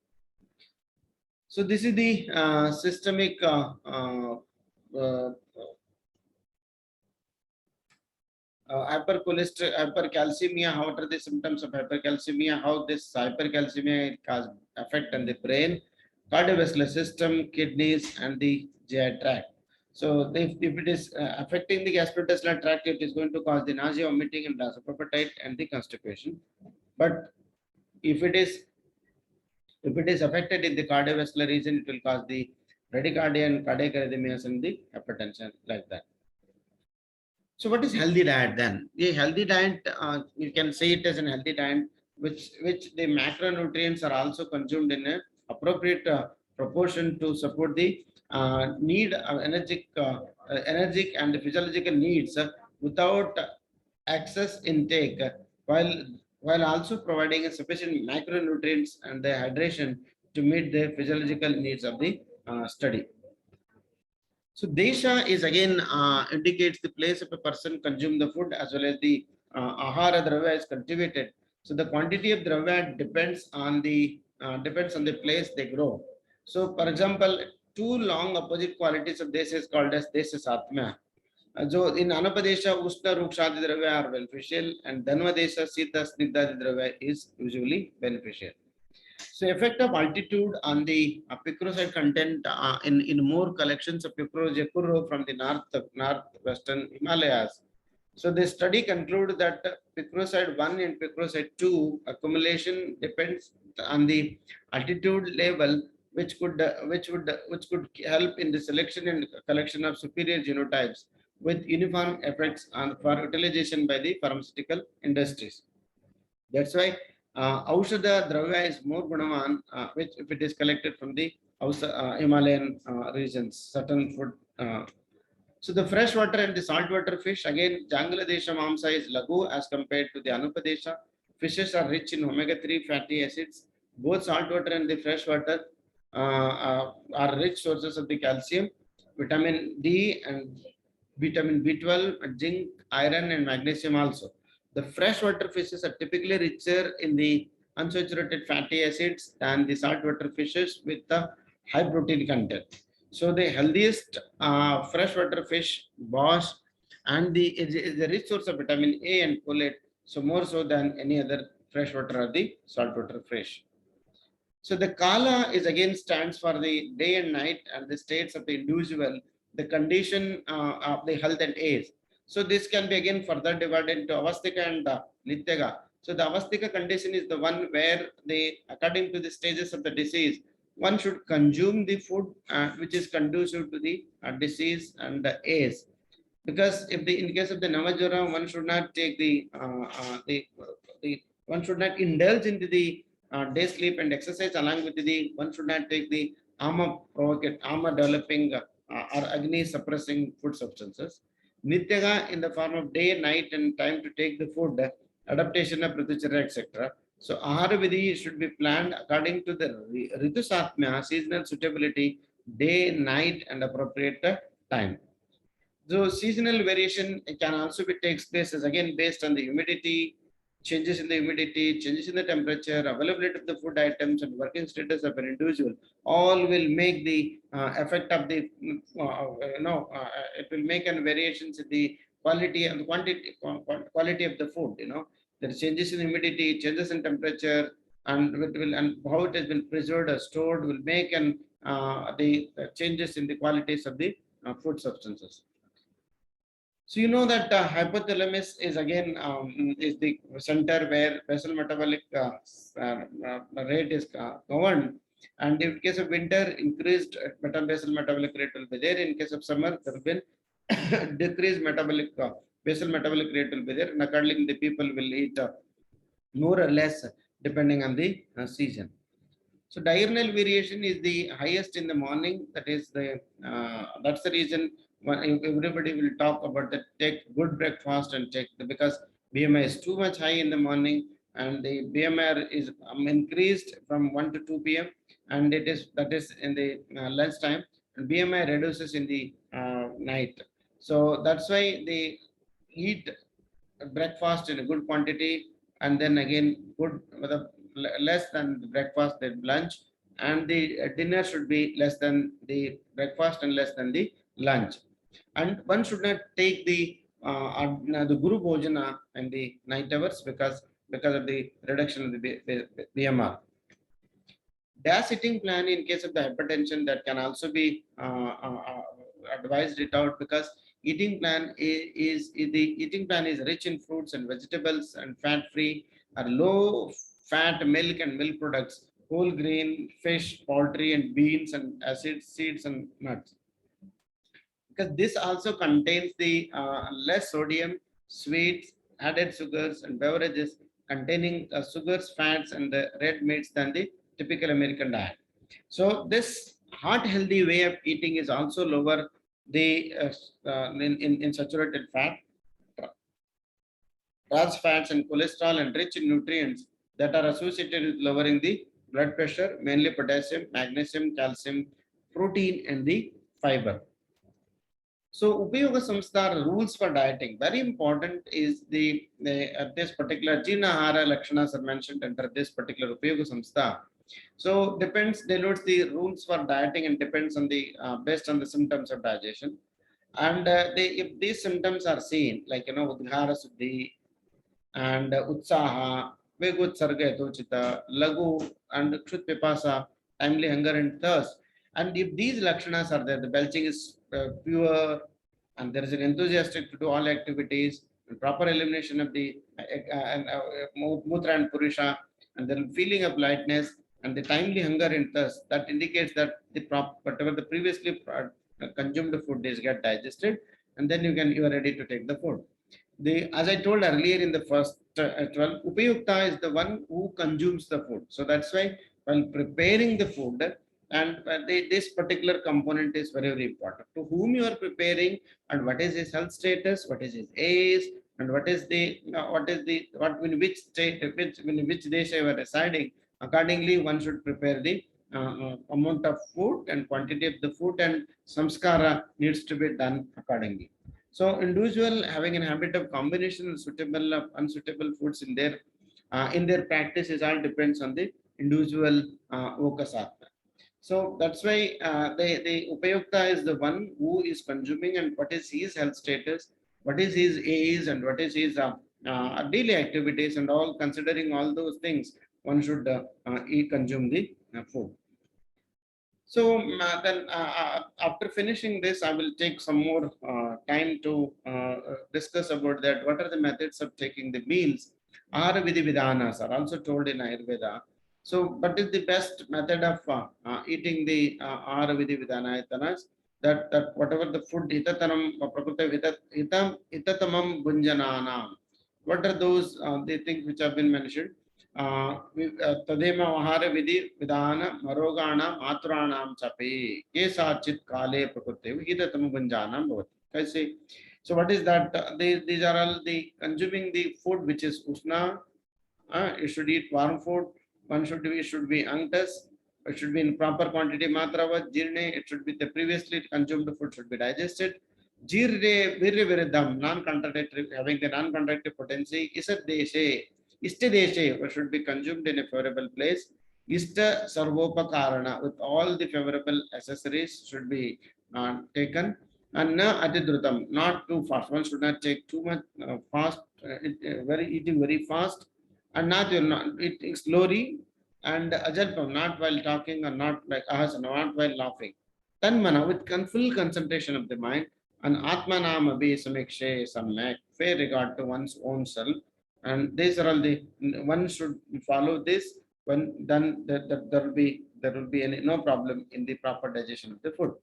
So this is the systemic hypercalcemia. What are the symptoms of hypercalcemia? How this hypercalcemia cause effect on the brain, cardiovascular system, kidneys, and the GI tract. So if it is affecting the gastrointestinal tract, it is going to cause the nausea, vomiting, and loss of appetite and the constipation. But if it is affected in the cardiovascular region, it will cause the bradycardia and cardiac arrhythmias and the hypertension, like that. So what is healthy diet then? A healthy diet, you can say it as an healthy diet, which the macronutrients are also consumed in a appropriate proportion to support the need of energetic and physiological needs without excess intake, while also providing a sufficient macronutrients and the hydration to meet the physiological needs of the study. So desha is again indicates the place of a person consume the food as well as the ahara dravya is cultivated. So the quantity of dravya depends on the place they grow. So for example, two long opposite qualities of desha is called as desha satmya. So in Anapadesha, Ushna Rukshadi Dravya are beneficial, and Dhanvadesha, Sita Snigdhadi Dravya is usually beneficial. So effect of altitude on the picroside content in more collections of picrojecuro from the northwestern Himalayas. So the study concluded that picroside 1 and picroside 2 accumulation depends on the altitude level, which could help in the selection and collection of superior genotypes with uniform effects on for utilization by the pharmaceutical industries. That's why Aushadha Dravya is more Gunavan, which if it is collected from the Himalayan regions, certain food. So the freshwater and the saltwater fish, again, Jangladesha Mamsa is Lagu as compared to the Anupadesha. Fishes are rich in omega-3 fatty acids. Both saltwater and the freshwater are rich sources of the calcium, vitamin D, and vitamin B12, zinc, iron, and magnesium also. The freshwater fishes are typically richer in the unsaturated fatty acids than the saltwater fishes with the high protein content. So the healthiest freshwater fish, bass, and is a rich source of vitamin A and folate, so more so than any other freshwater or the saltwater fish. So the Kala is again stands for the day and night and the states of the individual, the condition of the health and age. So this can be again further divided into Avastika and Nityaga. So the Avastika condition is the one where according to the stages of the disease, one should consume the food which is conducive to the disease and the age. Because if in case of the Navajara, one should not take one should not indulge into the day sleep and exercise along with one should not take the armor developing or Agni suppressing food substances. Nityaga in the form of day, night, and time to take the food, adaptation of Praticharya, etc. So Ahara Vidhi should be planned according to the Ritu Satmya, seasonal suitability, day, night, and appropriate time. So seasonal variation can also be takes place as again based on the humidity, changes in the humidity, changes in the temperature, availability of the food items, and working status of an individual. All will make the effect of the it will make an variations in the quality and quantity quality of the food. There are changes in humidity, changes in temperature, and it will and how it has been preserved or stored will make an the changes in the qualities of the food substances. So you know that hypothalamus is again is the center where basal metabolic rate is governed, and in case of winter, increased basal metabolic rate will be there. In case of summer, there will be decreased basal metabolic rate will be there, and accordingly, the people will eat more or less depending on the season. So diurnal variation is the highest in the morning. That's the reason everybody will talk about that. Take good breakfast and take because BMI is too much high in the morning, and the BMI is increased from 1 to 2 p.m. and that is in the lunch time, and BMI reduces in the night. So that's why they eat breakfast in a good quantity, and then again good with a less than the breakfast than lunch, and the dinner should be less than the breakfast and less than the lunch. And one should not take the guru bhojana in the night hours because of the reduction of the BMR. Dash eating plan in case of the hypertension, that can also be advised it out, because the eating plan is rich in fruits and vegetables and fat free or low fat milk and milk products, whole grain, fish, poultry, and beans and acids, seeds, and nuts. Because this also contains the less sodium, sweets, added sugars, and beverages containing sugars, fats, and the red meats than the typical American diet. So this heart healthy way of eating is also lower the in saturated fat, trans fats, and cholesterol, and rich in nutrients that are associated with lowering the blood pressure, mainly potassium, magnesium, calcium, protein, and the fiber. So Upayoga Samstha rules for dieting. Very important is this particular Jinahara Lakshanas are mentioned under this particular Upayoga Samstha. So denotes the rules for dieting and depends on the based on the symptoms of digestion. And if these symptoms are seen, like Udghara Suddhi and Utsaha, Vegut Sarga Tochita, Lagu, and Kshut Pipasa, timely hunger and thirst. And if these lakshanas are there, the belching is pure, and there is an enthusiastic to do all activities, and proper elimination of the mutra and purisha, and the feeling of lightness, and the timely hunger and thirst, that indicates that whatever the previously consumed food is get digested, and then you are ready to take the food. As I told earlier in the first 12, Upayukta is the one who consumes the food. So that's why while preparing the food, and this particular component is very, very important. To whom you are preparing, and what is his health status, what is his age, and what in which state, in which desha you are residing. Accordingly, one should prepare the amount of food and quantity of the food, and samskara needs to be done accordingly. So individual having a habit of combination of suitable of unsuitable foods in their practice is all depends on the individual okasatma. So that's why the Upayukta is the one who is consuming, and what is his health status, what is his age, and what is his daily activities, and all considering all those things, one should consume the food. So then after finishing this, I will take some more time to discuss about that. What are the methods of taking the meals? Ahara Vidhi Vidhanas are also told in Ayurveda. So what is the best method of eating the Ahara Vidhi Vidhanayasanas? That whatever the food, hitatanam, prakrita hitatamam bunjananam. What are those the things which have been mentioned? तदेम आहार विधि विधान मरोगाणाम आतुराणाम चपे केसाचित काले प्रकृते हिततम गुंजानाम भवति. कैसे? So what is that? These are all the consuming the food which is Ushna. You should eat warm food. One should be antas. It should be in proper quantity. Matravat, jirne. It should be the previously consumed food should be digested. Jirre, virre viridham, non-contradictory, having the non-contradictory potency. Isa deshe, iste deshe should be consumed in a favorable place. Ista sarvopakarana, with all the favorable accessories should be taken. And na atidrutam, not too fast. One should not take too much fast, eating very fast, and not you're not eating slowly, and ajalpam, not while talking or not like ahasana, not while laughing. Tanmana, with full concentration of the mind, and atmanam abhi samikshe samyak, fair regard to one's own self. And these are all the one should follow this. When then there will be any, no problem in the proper digestion of the food.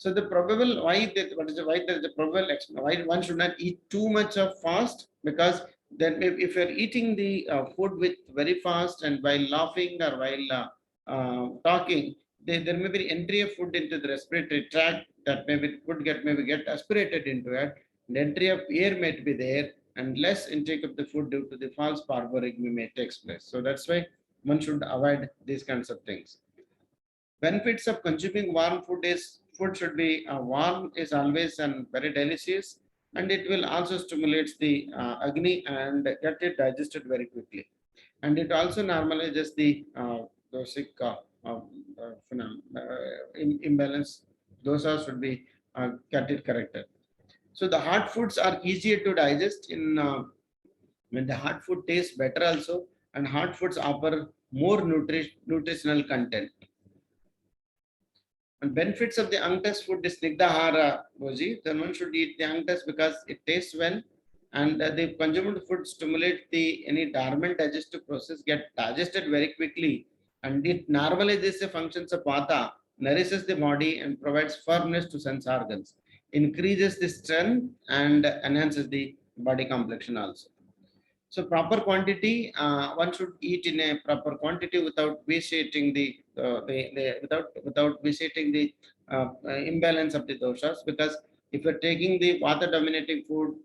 So the probable why that what is the why there is the probable why one should not eat too much of fast, because then if you're eating the food with very fast and while laughing or while talking, there may be entry of food into the respiratory tract that maybe get aspirated into it. The entry of air might be there, and less intake of the food due to the false parvorigmy may take place. So that's why one should avoid these kinds of things. Benefits of consuming warm food is food should be warm is always and very delicious, and it will also stimulates the agni and get it digested very quickly, and it also normalizes the dosic imbalance. Those are should be get it corrected. So the hot foods are easier to digest in when the hot food tastes better also, and hot foods offer more nutritional content. And benefits of the Antas food is Snigdahara Boji. Then one should eat the Antas because it tastes well, and the consumed food stimulate the any dormant digestive process get digested very quickly, and it normalizes the functions of Vata, nourishes the body and provides firmness to sense organs, increases the strength and enhances the body complexion also. So proper quantity, one should eat in a proper quantity without vitiating without vitiating the imbalance of the doshas. Because if you're taking the vata dominating food,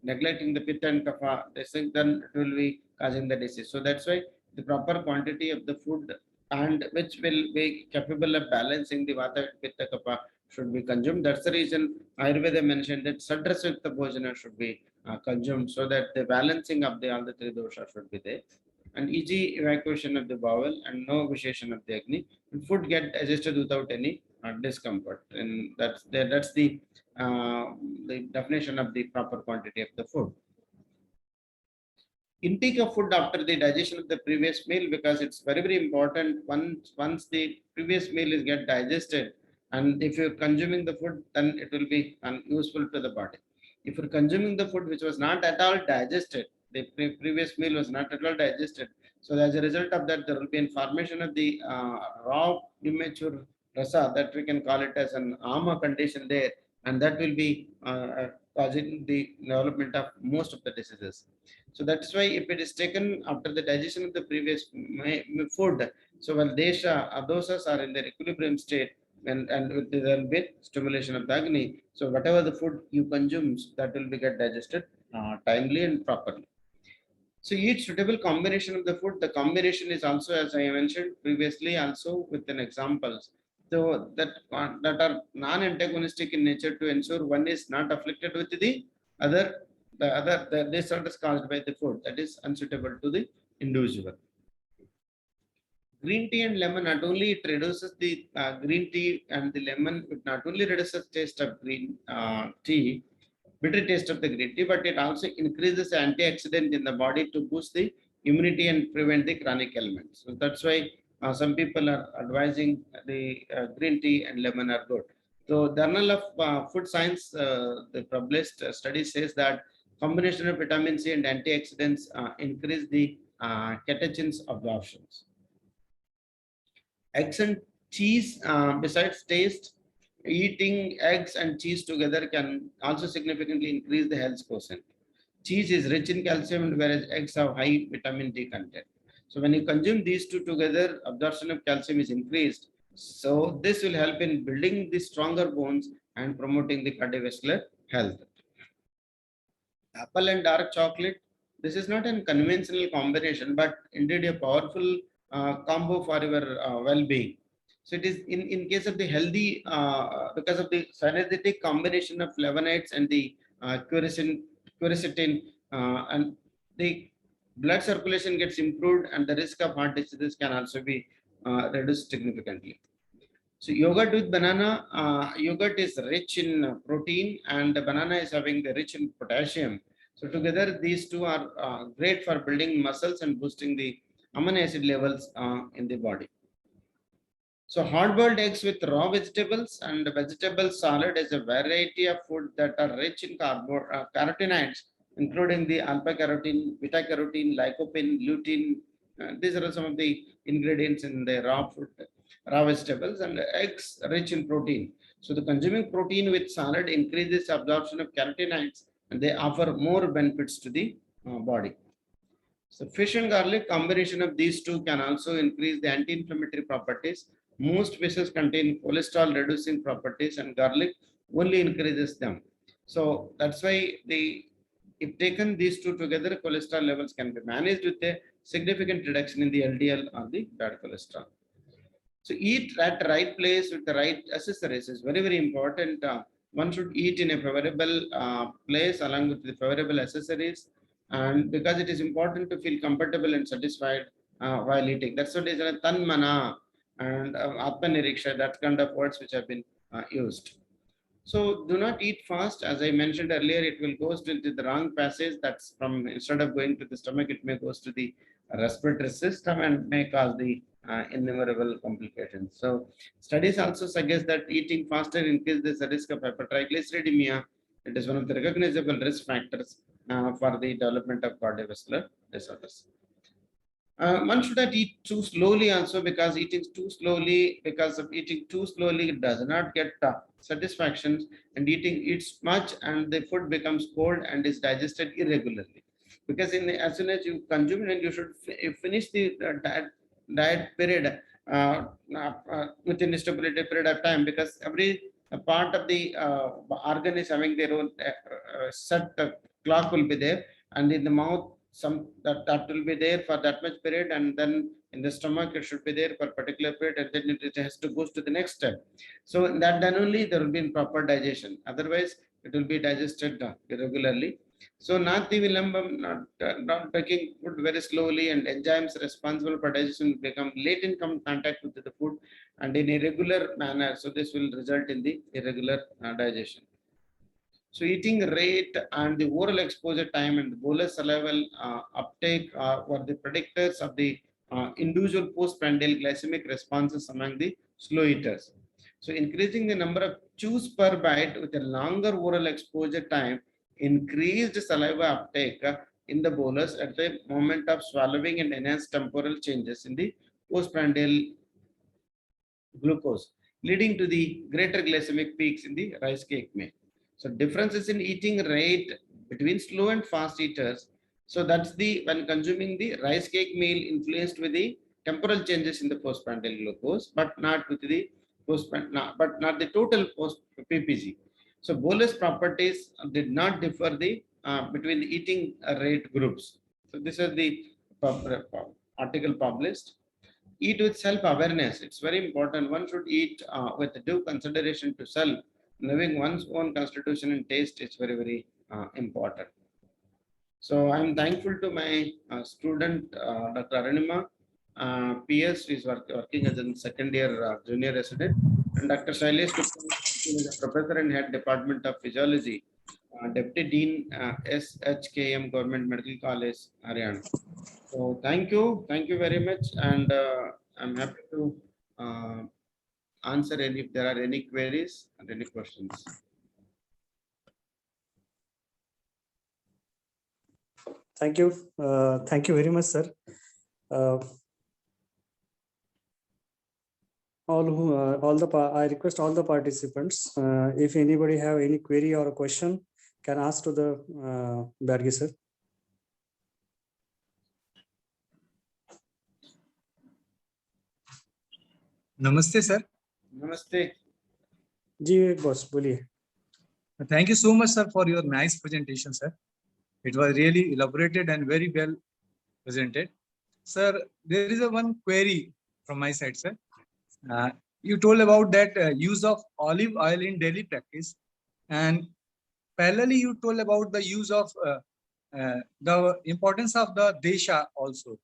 neglecting the pitta and kapha, then it will be causing the disease. So that's why the proper quantity of the food, and which will be capable of balancing the vata pitta kapha, should be consumed. That's the reason Ayurveda mentioned that sadrasukta bhojana should be consumed, so that the balancing of the all the three doshas should be there, and easy evacuation of the bowel and no vitiation of the agni, and food get digested without any discomfort. And that's the definition of the proper quantity of the food. Intake of food after the digestion of the previous meal, because it's very important. Once the previous meal is get digested, and if you're consuming the food, then it will be useful to the body. If you're consuming the food which was not at all digested, the previous meal was not at all digested, so as a result of that, there will be information of the raw immature rasa, that we can call it as an ama condition there, and that will be causing the development of most of the diseases. So that's why if it is taken after the digestion of the previous food, so when desha, dosas are in their equilibrium state, and there will be stimulation of the agni. So whatever the food you consume, that will be get digested timely and properly. So each suitable combination of the food. The combination is also, as I mentioned previously, also with an examples. So that are non-antagonistic in nature, to ensure one is not afflicted with the other. The disorders caused by the food that is unsuitable to the individual. Green tea and lemon, not only it reduces the green tea and the lemon, it not only reduces taste of green tea, bitter taste of the green tea, but it also increases the antioxidant in the body to boost the immunity and prevent the chronic ailments. So that's why some people are advising the green tea and lemon are good. So Journal of Food Science, the published study says that combination of vitamin C and antioxidants increase the catechins absorptions. Eggs and cheese, besides taste, eating eggs and cheese together can also significantly increase the health quotient. Cheese is rich in calcium, whereas eggs have high vitamin D content. So when you consume these two together, absorption of calcium is increased. So this will help in building the stronger bones and promoting the cardiovascular health. apple and dark chocolate. This is not a conventional combination, but indeed a powerful combo for your well-being. So it is in case of the healthy, because of the synergetic combination of flavonoids and the quercetin, and the blood circulation gets improved, and the risk of heart diseases can also be reduced significantly. So yogurt with banana, yogurt is rich in protein, and the banana is having the rich in potassium. So together, these two are great for building muscles and boosting the amino acid levels in the body. So hard-boiled eggs with raw vegetables and vegetable salad is a variety of food that are rich in carotenoids, including the alpha-carotene, beta-carotene, lycopene, lutein. These are some of the ingredients in the raw food, raw vegetables, and eggs rich in protein. So the consuming protein with salad increases absorption of carotenoids, and they offer more benefits to the body. So fish and garlic combination of these two can also increase the anti-inflammatory properties. Most fishes contain cholesterol reducing properties, and garlic only increases them. So that's why if taken these two together, cholesterol levels can be managed with a significant reduction in the LDL or the bad cholesterol. So eat at the right place with the right accessories is very, very important. One should eat in a favorable place along with the favorable accessories, and because it is important to feel comfortable and satisfied while eating. That's what is a tan mana and atmaniriksha, that kind of words which have been used. So do not eat fast. As I mentioned earlier, it will go into the wrong passage. That's from, instead of going to the stomach, it may go to the respiratory system and may cause the innumerable complications. So studies also suggest that eating faster increases the risk of hypertriglyceridemia. It is one of the recognizable risk factors for the development of cardiovascular disorders. One should not eat too slowly also, because eating too slowly, it does not get satisfactions, and eats much and the food becomes cold and is digested irregularly. Because as soon as you consume it, and you should finish the diet period within a stipulated period of time, because every part of the organ is having their own set clock will be there, and in the mouth that will be there for that much period, and then in the stomach it should be there for a particular period, and then it has to go to the next step. So that then only there will be proper digestion. Otherwise, it will be digested irregularly. So not the not taking food very slowly, and enzymes responsible for digestion become late in contact with the food and in a regular manner. So this will result in the irregular digestion. So eating rate and the oral exposure time and the bolus salivary uptake were the predictors of the individual postprandial glycemic responses among the slow eaters. So increasing the number of chews per bite with a longer oral exposure time increased saliva uptake in the bolus at the moment of swallowing and enhanced temporal changes in the postprandial glucose, leading to the greater glycemic peaks in the rice cake meal. So differences in eating rate between slow and fast eaters. So that's the, when consuming the rice cake meal, influenced with the temporal changes in the postprandial glucose, but not with the but not the total post PPG. So bolus properties did not differ the between the eating rate groups. So this is the article published. Eat with self-awareness. It's very important. One should eat with due consideration to self. Knowing one's own constitution and taste is very, very important. So I'm thankful to my student, Dr. Arunima. PS is working as a second year junior resident, and Dr. Shailesh is a professor and head department of physiology, Deputy Dean, SHKM Government Medical College, Haryana. So thank you very much, and I'm happy to answer if there are any queries and any questions. Thank you. Thank you very much, sir. I request all the participants, if anybody have any query or a question, can ask to the Byadgi sir. Namaste, sir. Namaste. Ji boss बोलिए. Thank you so much, sir, for your nice presentation, sir. It was really elaborated and very well presented. Sir, there is a one query from my side, sir. You told about that use of olive oil in daily practice, and parallelly you told about the use of the importance of the desha also.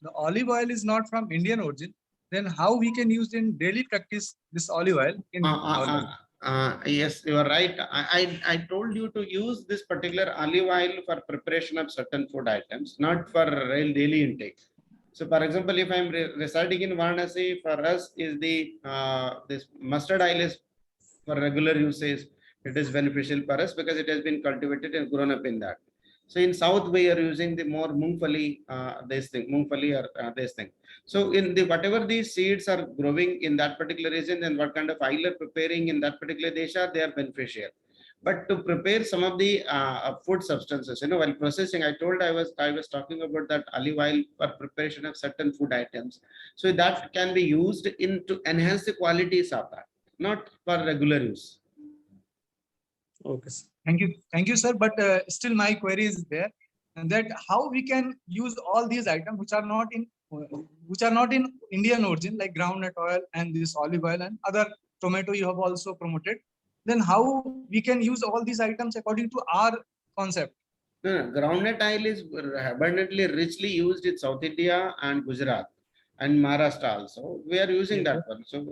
The olive oil is not from Indian origin. Then how we can use in daily practice this olive oil in our life? Yes, you are right. I told you to use this particular olive oil for preparation of certain food items, not for daily intake. So, for example, if I'm residing in Varanasi, for us is the this mustard oil is for regular usage. It is beneficial for us because it has been cultivated and grown up in that. So in south we are using the more mungfali, mungfali or this thing. So in the whatever these seeds are growing in that particular region and what kind of oil are preparing in that particular desha, they are beneficial. But to prepare some of the food substances, while processing, I was talking about that olive oil for preparation of certain food items. So that can be used in to enhance the qualities of that, not for regular use. Okay, sir. Thank you, sir. But still, my query is there, and that how we can use all these items which are not in Indian origin, like groundnut oil and this olive oil and other tomato you have also promoted. Then how we can use all these items according to our concept? Groundnut oil is abundantly richly used in South India and Gujarat and Maharashtra also. We are using that one. So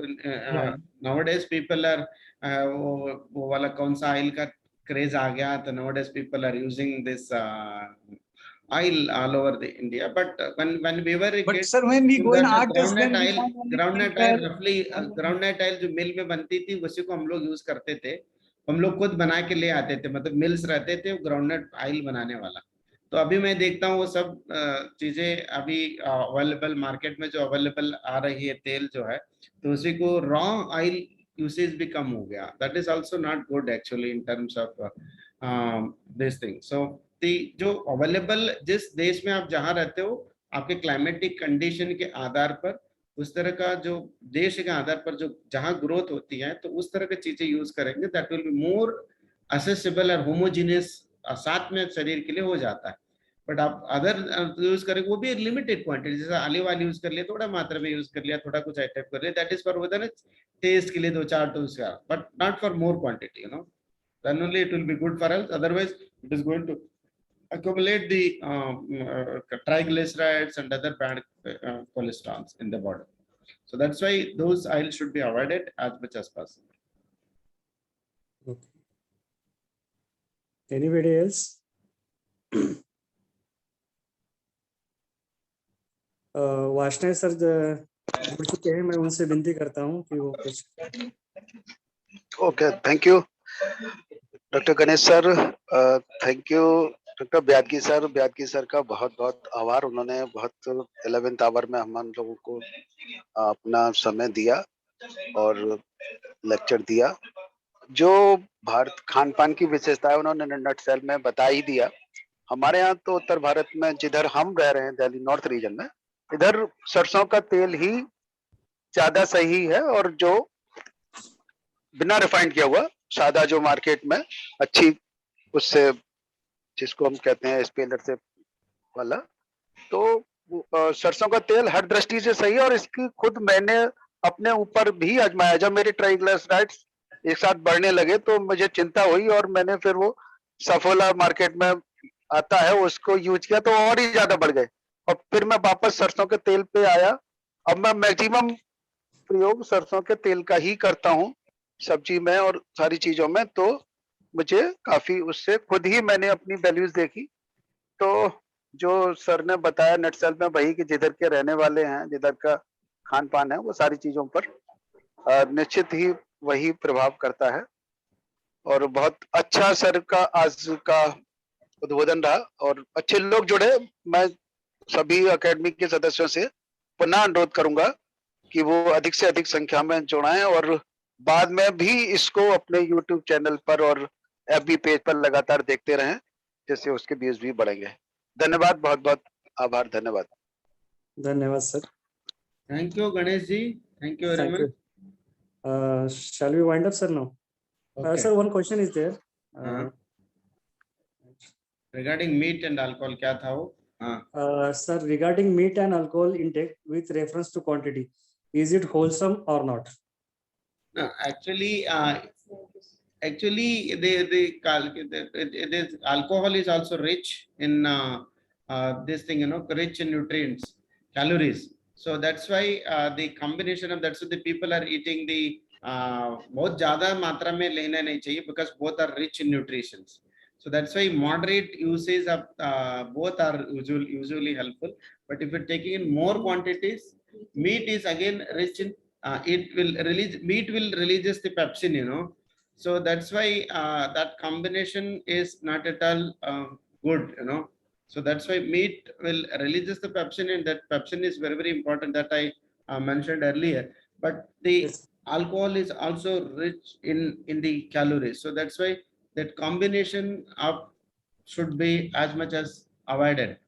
nowadays people are वो वाला कौन सा oil का craze आ गया, तो nowadays people are using this oil all over the India. But when we were But sir, when we go in that art test, then we find only groundnut filter oil roughly groundnut oil जो मिल में बनती थी उसी को हम लोग use करते थे. हम लोग खुद बना के ले आते थे, मतलब मिल्स रहते थे ग्राउंडनट ऑयल बनाने वाला. तो अभी मैं देखता हूँ वो सब चीजें अभी अवेलेबल मार्केट में जो अवेलेबल आ रही है तेल जो है, तो उसी को रॉ ऑयल यूसेज भी कम हो गया. That is also not good actually in terms of this thing. So जो अवेलेबल जिस देश में आप जहाँ रहते हो आपके क्लाइमेटिक कंडीशन के आधार पर, उस तरह का जो देश के आधार पर जो जहां ग्रोथ होती है, तो उस तरह की चीजें यूज करेंगे. That will be more accessible और होमोजीनियस, साथ में शरीर के लिए हो जाता है. बट आप अदर यूज करेंगे वो भी लिमिटेड क्वांटिटी, जैसे ऑलिव ऑयल यूज कर लिया, थोड़ा मात्रा में यूज कर लिया, थोड़ा कुछ आइटम कर लिया, that is for with taste के लिए 2-4 टूल्स का, but not for more quantity. Then only it will be good for health. Otherwise it is going to accumulate the triglycerides and other bad cholesterols in the body. So that's why those oils should be avoided as much as possible. Okay. Anybody else? वाशनाय sir जुड़ चुके हैं, मैं उनसे विनती करता हूं कि वो कुछ. Okay, thank you doctor Ganesh sir. Thank you doctor Byadgi sir का बहुत बहुत आभार. उन्होंने बहुत 11th आवर में हम लोगों को अपना समय दिया और लेक्चर दिया. जो भारत खान पान की विशेषता है उन्होंने नटसेल में बता ही दिया. हमारे यहाँ तो उत्तर भारत में जिधर हम रह रहे हैं, दिल्ली नॉर्थ रीजन में, इधर सरसों का तेल ही ज्यादा सही है, और जो बिना रिफाइंड किया हुआ सादा जो मार्केट में अच्छी, उससे जिसको हम कहते हैं स्पेलर से वाला, तो सरसों का तेल हर दृष्टि से सही है. और इसकी खुद मैंने अपने ऊपर भी आजमाया. जब मेरे ट्राइग्लिसराइड्स एक साथ बढ़ने लगे तो मुझे चिंता हुई, और मैंने फिर वो सफोला मार्केट में आता है उसको यूज किया तो और ही ज्यादा बढ़ गए. और फिर मैं वापस सरसों के तेल पे आया. अब मैं मैक्सिमम प्रयोग सरसों के तेल का ही करता हूँ सब्जी में और सारी चीजों में. तो मुझे काफी उससे खुद ही मैंने अपनी वैल्यूज देखी. तो जो सर ने बताया नटसेल में वही कि जिधर के रहने वाले हैं, जिधर का खान पान है, वो सारी चीजों पर निश्चित ही वही प्रभाव करता है. और बहुत अच्छा सर का आज का उद्बोधन रहा और अच्छे लोग जुड़े. मैं सभी अकेडमी के सदस्यों से पुनः अनुरोध करूंगा कि वो अधिक से अधिक संख्या में जुड़ाएं और बाद में भी इसको अपने YouTube चैनल पर और FB पेज पर लगातार देखते रहें, जिससे उसके व्यूज भी बढ़ेंगे. धन्यवाद, बहुत बहुत आभार. धन्यवाद. धन्यवाद sir. Thank you Ganesh ji. Thank you very Thank much. you. Shall we wind up, sir, now? Okay. Sir, one question is there. Regarding meat and alcohol, क्या था वो? हाँ. Sir, regarding meat and alcohol intake with reference to quantity, is it wholesome or not? No, actually, it is alcohol is also rich in this thing, rich in nutrients, calories. So that's why the combination of that's why the people are eating the बहुत ज़्यादा मात्रा में लेना नहीं चाहिए because both are rich in nutrients. So that's why moderate usage of both are usually helpful. But if you're taking in more quantities, meat is again rich in meat will releases the pepsin. So that's why that combination is not at all good. So that's why meat will releases the pepsin, and that pepsin is very, very important that I mentioned earlier. But the Yes. alcohol is also rich in the calories. So that's why that combination of should be as much as avoided.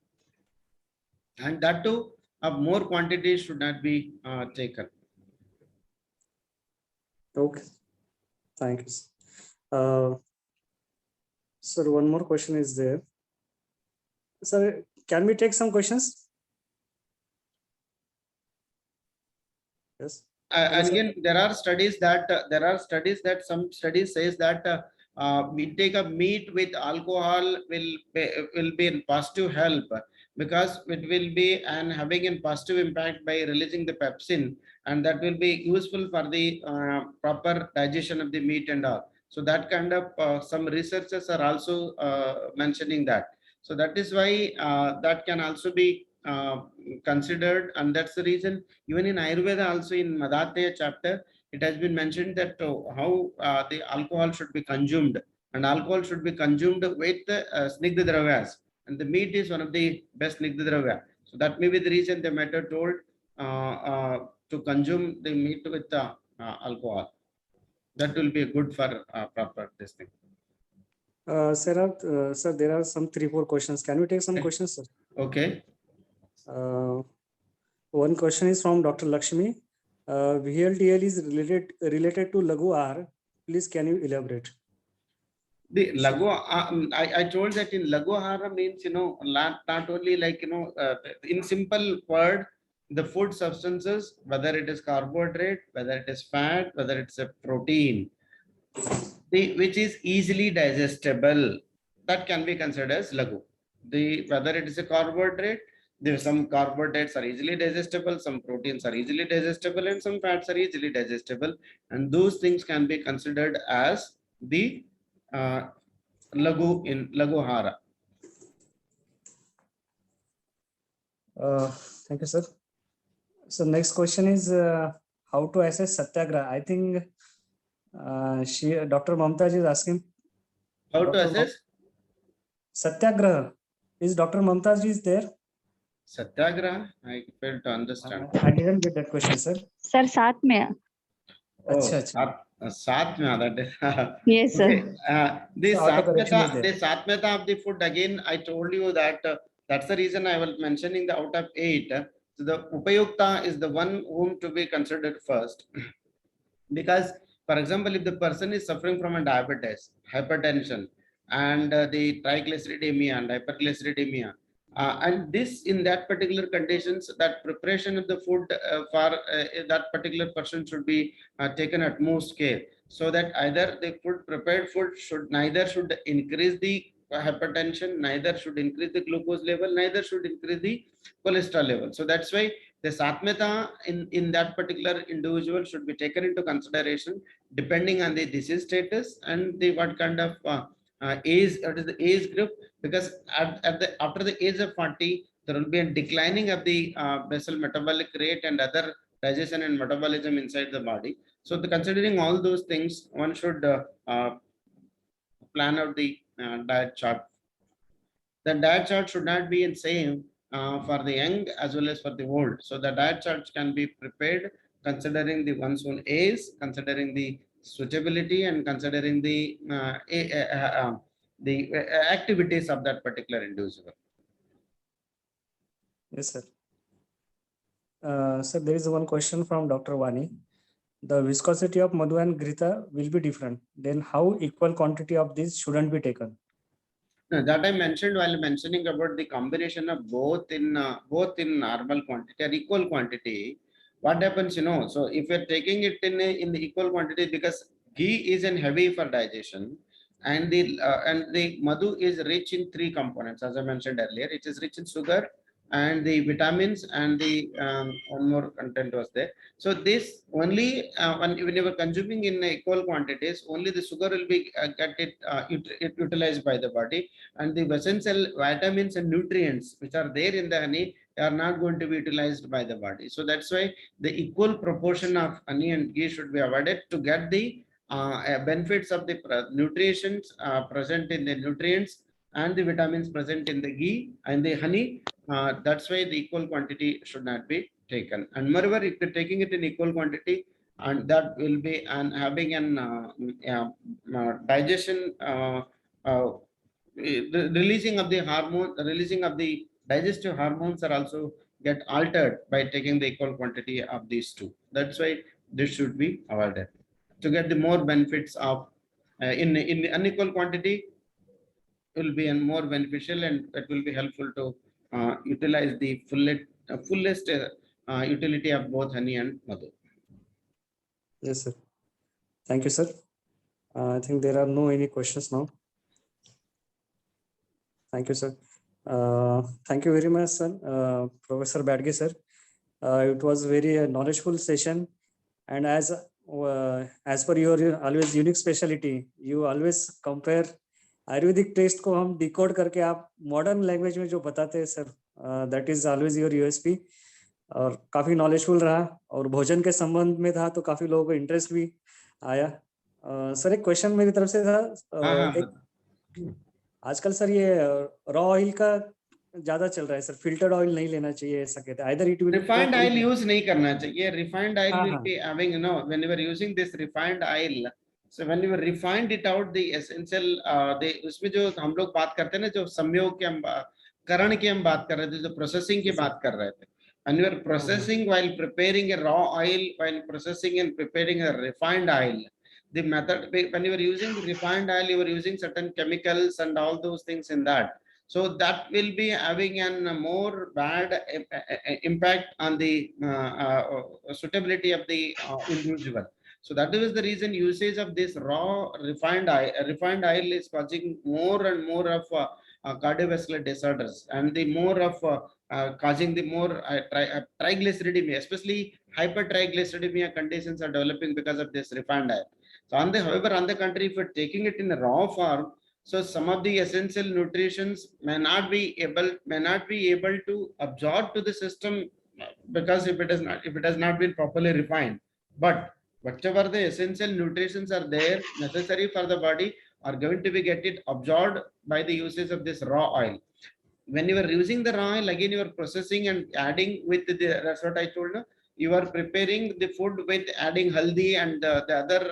And that too, of more quantity should not be taken. Okay, thank you. Sir, one more question is there. Sir, can we take some questions? Yes. And again, there are studies that some studies says that intake of meat with alcohol will be in positive help because it will be and having a positive impact by releasing the pepsin, and that will be useful for the proper digestion of the meat and all. So that kind of some researchers are also mentioning that. So that is why that can also be considered, and that's the reason even in Ayurveda also in Madhatya chapter, it has been mentioned that how the alcohol should be consumed, and alcohol should be consumed with snigdha dravyas, and the meat is one of the best snigdha dravya. So that may be the reason they might have told to consume the meat with alcohol. That will be good for proper this thing. Sir, there are some 3-4 questions. Can we take some questions, sir? Okay. One question is from Dr. Lakshmi. VLDL is related to Lagu Ahar. Please, can you elaborate? The Lagu, I told that in Lagu Ahara means, not only like, in simple word, the food substances, whether it is carbohydrate, whether it is fat, whether it's a protein, which is easily digestible, that can be considered as Lagu. Whether it is a carbohydrate, some carbohydrates are easily digestible, some proteins are easily digestible, and some fats are easily digestible. And those things can be considered as the Lagu in Lagu Hara. Thank you, sir. So next question is how to assess Satyagraha. I think Dr. Mamtaj is asking. How to assess? Satyagraha. Is Dr. Mamtaj is there? Satyagraha? I failed to understand. I didn't get that question, sir. Sir, साथ में. साथ में that is. Yes, sir. Okay. The Satmeta of the food, again, I told you that that's the reason I was mentioning the out of 8. So the Upayukta is the one whom to be considered first. Because, for example, if the person is suffering from a diabetes, hypertension, and the triglyceridemia and hyperglyceridemia, and this in that particular conditions, that preparation of the food for that particular person should be taken at most care, so that either the prepared food should neither should increase the hypertension, neither should increase the glucose level, neither should increase the cholesterol level. So that's why the Satmeta in that particular individual should be taken into consideration depending on the disease status and the what kind of age, what is the age group, because after the age of 40 there will be a declining of the basal metabolic rate and other digestion and metabolism inside the body. So considering all those things, one should plan out the diet chart. The diet chart should not be in same for the young as well as for the old. So the diet charts can be prepared considering the one's own age, considering the suitability, and considering the activities of that particular individual. Yes, sir. Sir, there is one question from Dr. Vani. The viscosity of Madhu and Grita will be different. Then how equal quantity of this shouldn't be taken? No, that I mentioned while mentioning about the combination of both in normal quantity or equal quantity. What happens, So if you're taking it in the equal quantity, because ghee is in heavy for digestion, and the madhu is rich in three components, as I mentioned earlier. It is rich in sugar and the vitamins and the one more content was there. So this only when you were consuming in equal quantities, only the sugar will be utilized by the body, and the essential vitamins and nutrients which are there in the honey are not going to be utilized by the body. So that's why the equal proportion of honey and ghee should be avoided to get the benefits of the nutrients present in the nutrients and the vitamins present in the ghee and the honey. That's why the equal quantity should not be taken. And moreover, if you're taking it in equal quantity, and that will be having an digestion releasing of the hormone, releasing of the digestive hormones are also get altered by taking the equal quantity of these two. That's why this should be avoided to get the more benefits of in unequal quantity will be more beneficial, and that will be helpful to utilize the fullest utility of both honey and madhu. Yes, sir. Thank you, sir. I think there are no any questions now. Thank you, sir. Thank you very much, sir. Professor Byadgi, sir. It was very knowledgeable session, and as per your always unique specialty, you always compare Ayurvedic taste को हम decode करके आप modern language में जो बताते हैं sir, that is always your USP, और काफी नॉलेजफुल रहा, और भोजन के संबंध में था तो काफी लोगों को इंटरेस्ट भी आया। सर एक क्वेश्चन मेरी तरफ से था, आजकल सर ये रॉ ऑयल का ज्यादा चल रहा है सर, फिल्टर्ड ऑयल नहीं लेना चाहिए ऐसा कहते हैं, either it will refined oil use नहीं करना चाहिए। Refined oil will be having when you are using this refined oil, so when you refined it out, the essential उसमें जो हम लोग बात करते हैं ना, जो संयोग के हम करण की हम बात कर रहे थे, जो प्रोसेसिंग की बात कर रहे थे, and you are processing while preparing a raw oil, while processing and preparing a refined oil, the method when you are using refined oil, you are using certain chemicals and all those things in that, so that will be having a more bad impact on the suitability of the individual. So that is the reason usage of this raw refined oil is causing more and more of cardiovascular disorders, and the more of causing the more triglyceridemia, especially hypertriglyceridemia conditions are developing because of this refined oil. So however, on the contrary, if you're taking it in a raw form, so some of the essential nutrients may not be able to absorb to the system, because if it has not been properly refined. But whatever the essential nutrients are there necessary for the body are going to be get it absorbed by the usage of this raw oil. When you are using the raw oil, again you are processing and adding with that's what I told you. You are preparing the food with adding haldi and the other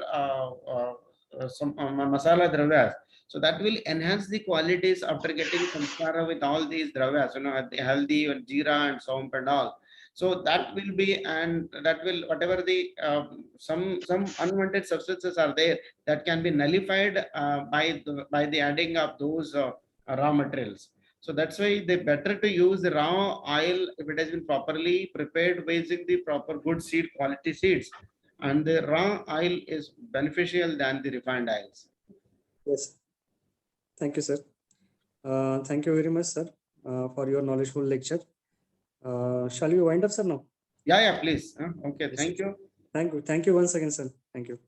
some masala dravyas. So that will enhance the qualities after getting samskara with all these dravyas, the haldi and jeera and somp and all. So that will be, and that will, whatever the some unwanted substances are there, that can be nullified by the adding of those raw materials. So that's why they better to use the raw oil if it has been properly prepared using the proper good seed quality seeds, and the raw oil is beneficial than the refined oils. Yes, thank you, sir. Thank you very much, sir, for your knowledgeable lecture. Shall we wind up, sir, now? Yeah, please. Okay, Yes, thank sir. you. Thank you once again, sir. Thank you.